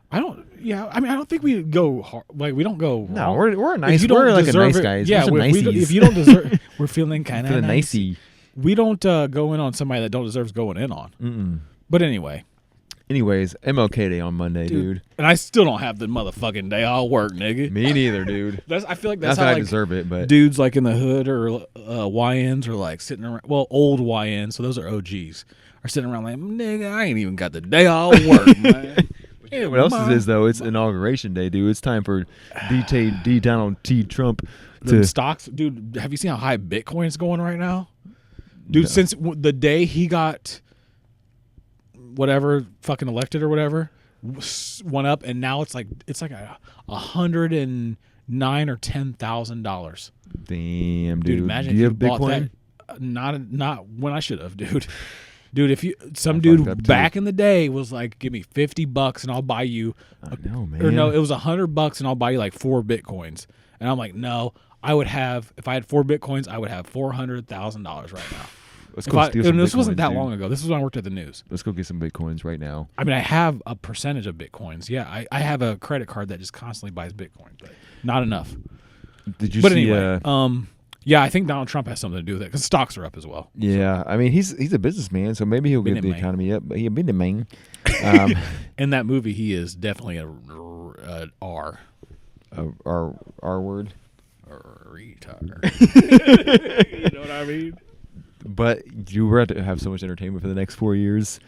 I don't. Yeah, I mean, I don't think we go hard, like we don't go. No, wrong. we're nice. We're like a nice guys. Yeah, if you don't deserve, we're feeling kind of nicey. We don't go in on somebody that don't deserve going in on. Mm-mm. But anyways, MLK Day on Monday, dude. And I still don't have the motherfucking day I'll work, nigga. Me neither, dude. I feel like that's not how that I deserve it, but dudes like in the hood or YNs are like sitting around. Well, old YNs, so those are OGs, are sitting around like, nigga, I ain't even got the day I'll work, man. Yeah, what else is this though? It's Inauguration Day, dude. It's time for D. Donald T. Trump to stocks, dude. Have you seen how high Bitcoin's going right now, dude? No. Since the day he got whatever fucking elected or whatever, went up, and now it's like $109,000 or $10,000. Damn, dude. Dude, imagine do you if have you Bitcoin? Bought that, not when I should have, dude. Dude, if some dude back in the day was like, give me $50 and I'll buy you. I know, man. Or no, it was $100 and I'll buy you like 4 Bitcoins. And I'm like, no, I would have, if I had 4 Bitcoins, I would have $400,000 right now. Let's go steal some this Bitcoins, wasn't that dude. long ago. This was when I worked at the news. Let's go get some Bitcoins right now. I mean, I have a percentage of Bitcoins. Yeah, I have a credit card that just constantly buys Bitcoin, but not enough. Did you see? Anyway, yeah, I think Donald Trump has something to do with it because stocks are up as well. Yeah, I mean he's a businusman, so maybe he'll get the economy up. But he's been the man. In that movie, he is definitely a R. R word. Retard. You know what I mean? But you were to have so much entertainment for the next 4 years.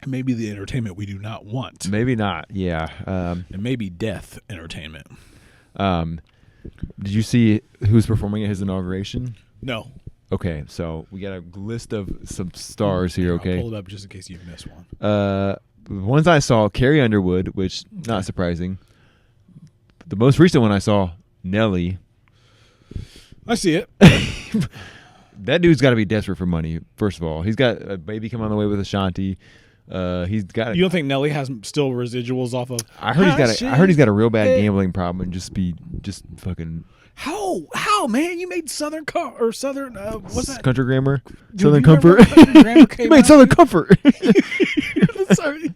Maybe the entertainment we do not want. Maybe not. Yeah. And maybe death entertainment. Did you see who's performing at his inauguration? No. Okay, so we got a list of some stars here. Okay, I'll pull it up just in case you've missed one. The ones I saw, Carrie Underwood, which not surprising. The most recent one I saw, Nelly. I see it. That dude's got to be desperate for money. First of all, he's got a baby coming on the way with Ashanti. He's got. You don't think Nelly has still residuals off of? I heard he's got a real bad gambling problem and just fucking. How man? You made Southern what's that? Country Grammar, Dude, Southern you Comfort. remember Country Grammar came You made out, Southern dude? Comfort. Sorry.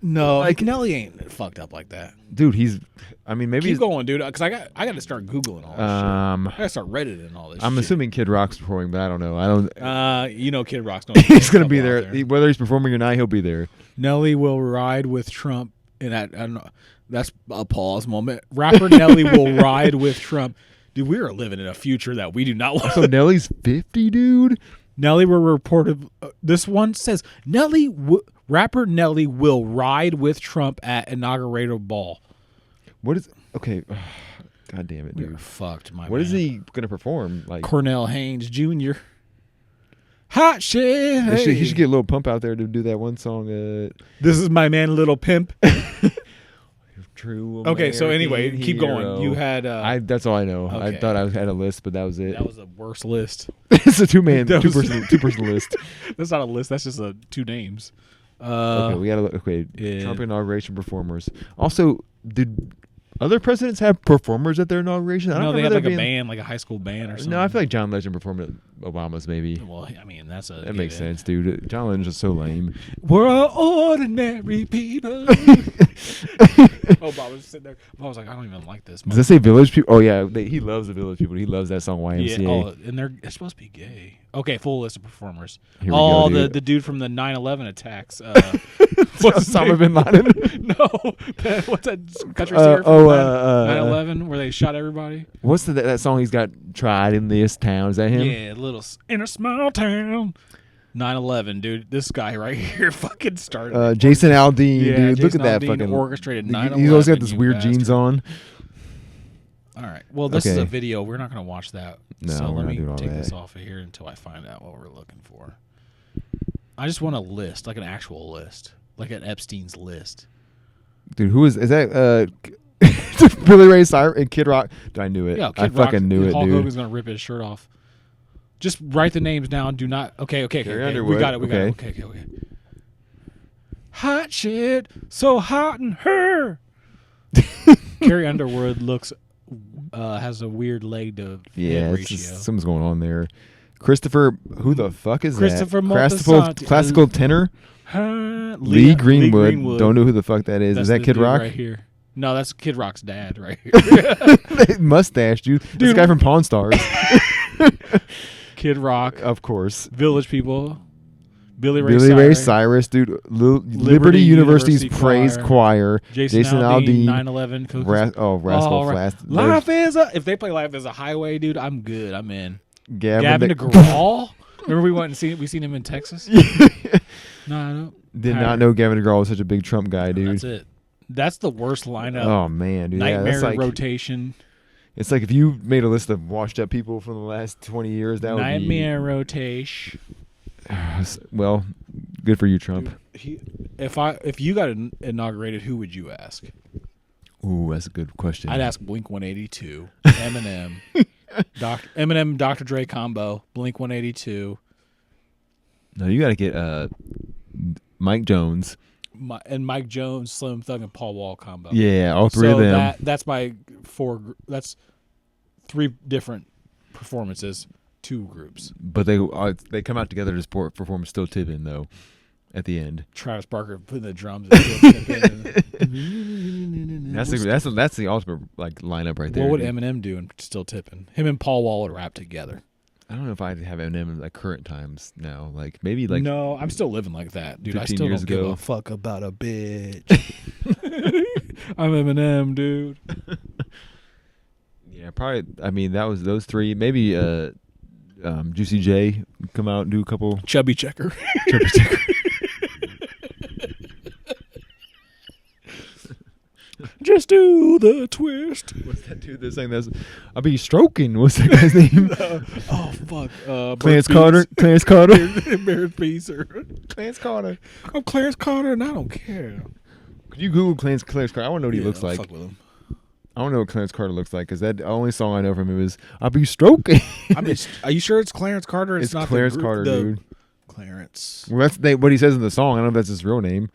No, Like- Nelly ain't fucked up like that. Dude, he's. I mean, maybe Keep he's. going, dude. Because I got to start googling all this shit. I got to start Reddit and all this. I'm shit. assuming Kid Rock's performing, but I don't know. I don't. You know, Kid Rock's. He's gonna be there. Whether he's performing or not, he'll be there. Nelly will ride with Trump, and I don't know. That's a pause moment. Rapper Nelly will ride with Trump. Dude, we are living in a future that we do not want. So Nelly's 50, dude. Nelly will reported. This one says rapper Nelly will ride with Trump at inaugural ball. What is? Okay. God damn it, We're dude. fucked, my What man. is he gonna perform? Like Cornell Haynes Jr. Hot shit. he should get Lil Pump out there to do that one song. This is my man, Little Pimp. True. Okay, so American anyway, keep going. hero. You had. That's all I know. Okay. I thought I had a list, but that was it. That was the worst list. It's a two That was- person list. That's not a list. That's just two names. Okay, we gotta look. Okay, yeah. Trump inauguration performers. Also, did other presidents have performers at their inauguration? I don't No, they remember had there like a being- band, like a high school band or something. No, I feel like John Legend performed at Obama's maybe. Well, I mean, that's a. That makes sense, dude. John Legend's just so lame. We're all ordinary people. Bob was sitting there. Bob was like, I don't even like this. Does that say Village People? Oh yeah, he loves the Village People. He loves that song YMCA. Yeah, and it's supposed to be gay. Okay, full list of performers. Here we go, dude. the dude from the 9/11 attacks. What's his Osama name? bin Laden. No, what's that country singer from 9/11 where they shot everybody? What's that song he's got? Tried in this town. Is that him? Yeah, in a small town. 9/11, dude. This guy right here fucking started. Jason Aldean, Yeah, dude. Look Jason at that Aldean fucking orchestrated He's 9/11, always got this you weird bastard. jeans on. All right. Well, this is Okay. a video. We're not going to watch that. No, so we're let not me doing all take this that. off of here until I find out what we're looking for. I just want a list, like an actual list, like an Epstein's list. Dude, who is that? Billy Ray Cyrus and Kid Rock. Dude, I knew it. Yeah, Kid I Rock, fucking knew it, Hulk dude. Hogan's going to rip his shirt off. Just write the names down. Do not. Okay. Carrie We Underwood, got it. Okay. Hot shit, so hot in her. Carrie Underwood has a weird leg to Yeah, head it's ratio. just, something's going on there. Christopher, who the fuck is Christopher that? Moltisanti. Classical tenor. Lee Greenwood. Don't know who the fuck that is. Is That's that the Kid dude Rock? right here? No, that's Kid Rock's dad right here. Mustache, dude. This guy from Pawn Stars. Kid Rock, Of course. Village People, Billy Ray Cyrus, dude. Liberty University's University Praise Choir. Jason Aldean, 9/11 Cookies. Rascal right. Flatts. Life is if they play Life is a Highway, dude, I'm good. I'm in. Gavin DeGraw. Remember we went and we seen him in Texas? No, I don't. Did not know Gavin DeGraw was such a big Trump guy, dude. That's it. That's the worst lineup. Oh man, dude. Nightmare that's like, rotation. It's like if you made a list of washed up people from the last 20 years, that would Nightmare rotation. be well, good for you, Trump. If you got inaugurated, who would you ask? Ooh, that's a good question. I'd ask Blink 182, Eminem, Eminem, Dr. Dre combo, Blink 182, No, you got to get Mike Jones. and Mike Jones, Slim Thug, and Paul Wall combo. Yeah, all three of So them. that's my that's 3 different performances, 2 groups. But they come out together to perform Still Tippin' though. At the end, Travis Barker putting the drums. And that's the ultimate like lineup right there. what would dude. Eminem do and Still Tipping? Him and Paul Wall would rap together. I don't know if I'd have Eminem in like current times now. Like maybe like No, I'm still living like that, dude. I 15 still years don't give ago. a fuck about a bitch. I'm Eminem, dude. yeah, probably. I mean, that was those 3. Maybe Juicy J come out and do a couple. Chubby Checker. Chubby Checker. Just do the twist. What's that dude that's saying this? I'll be stroking. What's that guy's name? Oh fuck. Clarence Carter. Clarence Carter. Embarrassed Beast or Clarence Carter. I'm Clarence Carter and I don't care. Could you Google Clarence Carter? I want to know what he looks like. Fuck with him. I don't know what Clarence Carter looks like because that only song I know from him is "I'll be stroking." Are you sure it's Clarence Carter? It's not Clarence Carter, dude. Clarence. Well, that's what he says in the song. I don't know if that's his real name.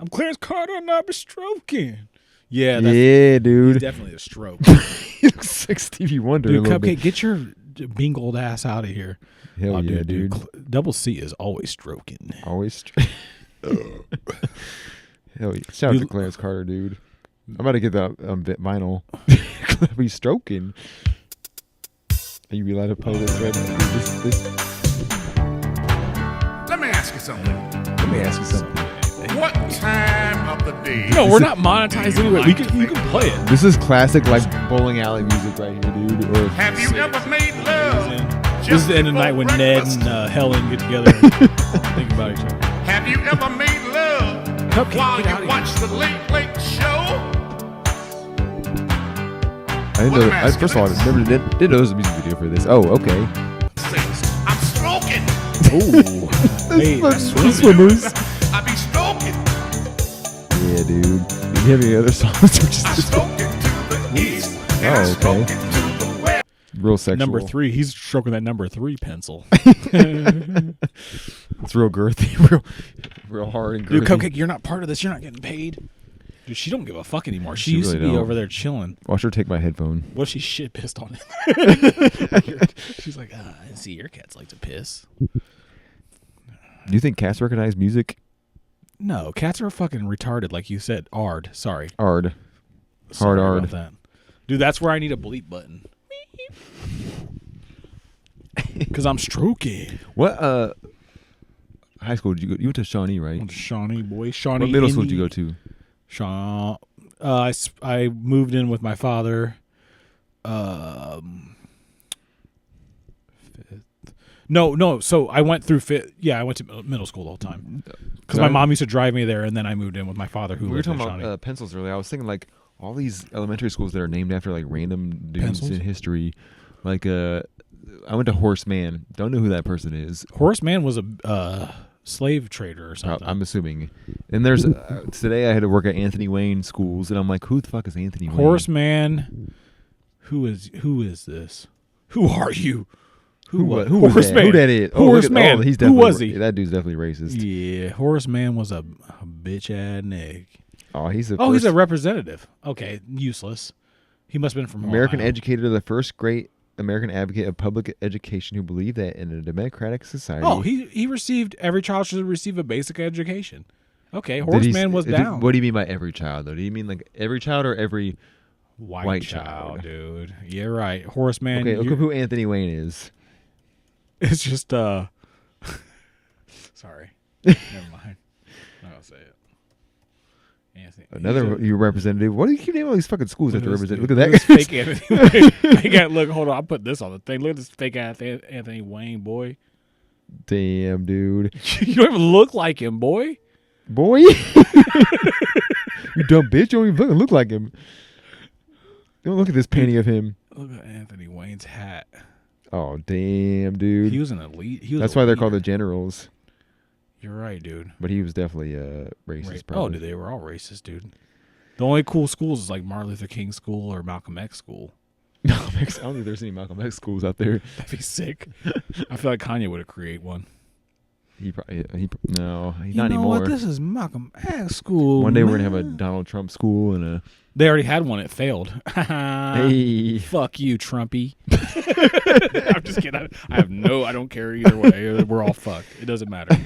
I'm Clarence Carter and I'll be stroking. Yeah, dude. He's definitely a stroke. He looks like Stevie Wonder. Dude, a little Cupcake, bit. get your bingled ass out of here. Hell yeah, dude. Double C is always stroking. Always. Hell yeah. Shout out to Clarence Carter, dude. I'm about to get that vinyl. I'll be stroking. Are you allowed to play this right now? Let me ask you something. What time of the day? No, we're not monetized anyway. You can play it. This is classic, like bowling alley music right here, dude. Or Have you ever made love? This is the end of the night when Ned and Helen get together and think about each other. Have you ever made love Cupcake, while get out you of watch the Late Late Show? I didn't know. First of all, I never did know there was a music video for this. Oh, okay. I'm stroking. Oh, hey, Swimmers. I be stroking. Yeah, dude. Do you have any other songs? Or just I'm this one? stroking to the east. And Oh, I'm okay. stroking to the west. Real sexual. number 3. He's stroking that number 3 pencil. It's real girthy, real hard and girthy. Dude, Cupcake, you're not part of this. You're not getting paid. Dude, she don't give a fuck anymore. She used really to be don't. over there chilling. Watch her take my headphone. What if she shit pissed on it? She's like, I see your cats like to piss. Do you think cats recognize music? No, cats are fucking retarded, like you said. Sorry. Hard. Sorry Hard. about that. Dude, that's where I need a bleep button. Because I'm stroking. What high school did you go? You went to Shawnee, right? Shawnee, boy. Shawnee. What middle school did you go to? I moved in with my father. No. So I went through fifth. Yeah, I went to middle school the whole time because my mom used to drive me there, and then I moved in with my father, who We were lived in talking Shawnee. about pencils earlier. I was thinking like all these elementary schools that are named after like random dudes Pencils? in history. Like I went to Horseman. Don't know who that person is. Horace Mann was a slave trader or something. I'm assuming. And there's today I had to work at Anthony Wayne schools, and I'm like, who the fuck is Anthony Wayne? Horace Mann. Who is this? Who are you? Who was Horace that? Mann. Who that is? Horace Mann. He's Who definitely, was he? That dude's definitely racist. Yeah, Horace Mann was a bitch ass nigga. Oh, he's a He's a representative. Okay, useless. He must have been from American Ohio. educator, the first great American advocate of public education who believed that in a democratic society. Oh, he received every child should receive a basic education. Okay, Horace Mann was down. What do you mean by every child, though? Do you mean like every child or every White child, dude. Yeah, right. Horace Mann. Okay, look up who Anthony Wayne is. It's just sorry. Never mind. I don't say it. Anthony. Another you representative. What do you keep naming all these fucking schools that represent? Look at Look that. at this fake Anthony Wayne. Look, hold on. I'll put this on the thing. Look at this fake Anthony Wayne, boy. Damn, dude. You don't even look like him, boy. Boy. You dumb bitch. You don't even fucking look like him. Don't look at this painting of him. Look at Anthony Wayne's hat. Oh, damn, dude. He was an elite. That's why they're called the generals. You're right, dude. But he was definitely racist. Probably. Oh, dude, they were all racist, dude. The only cool schools is like Martin Luther King School or Malcolm X School. Malcolm X. I don't think there's any Malcolm X schools out there. That'd be sick. I feel like Kanye would have created one. No, You not know anymore. what? This is Malcolm X School. One day we're man. gonna have a Donald Trump school and a. They already had one. It failed. Hey. Fuck you, Trumpy. I'm just kidding. I don't care either way. We're all fucked. It doesn't matter.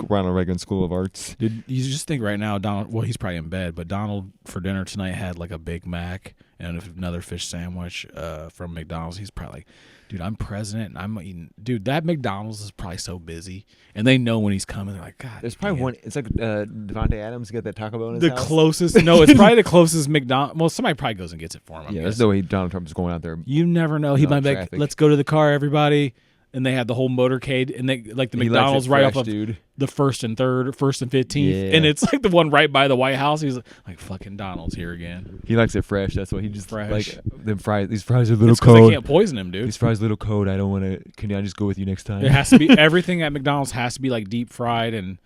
Ronald Reagan School of Arts. Dude, you just think right now, Donald, well, he's probably in bed, but Donald for dinner tonight had like a Big Mac and another fish sandwich from McDonald's. He's probably like, dude, I'm president and I'm eating. Dude, that McDonald's is probably so busy. And they know when he's coming. They're like, God. There's probably one. It's like Devontae Adams got that Taco Bell in his The house. closest. No, it's probably the closest McDonald's. Well, somebody probably goes and gets it for him. Yeah, there's no way Donald Trump is going out there. You never know. He No might be like, traffic. let's go to the car, everybody. and they had the whole motorcade, and they like the He likes McDonald's it right fresh, off of dude. the 1st and 3rd, 1st and 15th, Yeah. and it's like the one right by the White House. He's like fucking Donald's here again. He likes it fresh. That's why he just Fresh. like them fries. These fries are a little It's because cold. they can't poison him, dude. These fries are a little cold. I don't want to. Can I just go with you next time? It has to be everything at McDonald's has to be like deep fried and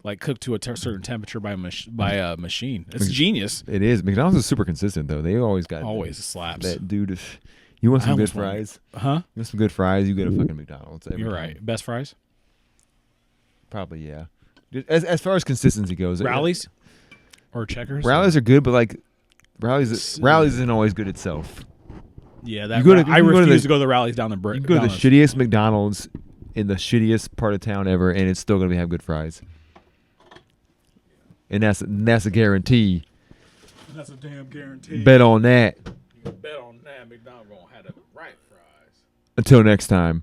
like cooked to a certain temperature by a machine. It's genius. It is. McDonald's is super consistent though. They always got Always slaps. that dude. If you want I some good almost want- fries, Huh? you want some good fries, you go to fucking McDonald's. Every You're time. right. Best fries? Probably yeah. As far as consistency goes, Rallies or Checkers? Rallies are good, but like Rallies isn't always good itself. Yeah, that You go to- I you go to refuse the- to go to the Rallies down the brick. You can go to the shittiest McDonald's in the shittiest part of town ever, and it's still gonna have good fries. And that's a guarantee. That's a damn guarantee. Bet on that. Bet on that McDonald's gonna have the right fries. Until next time.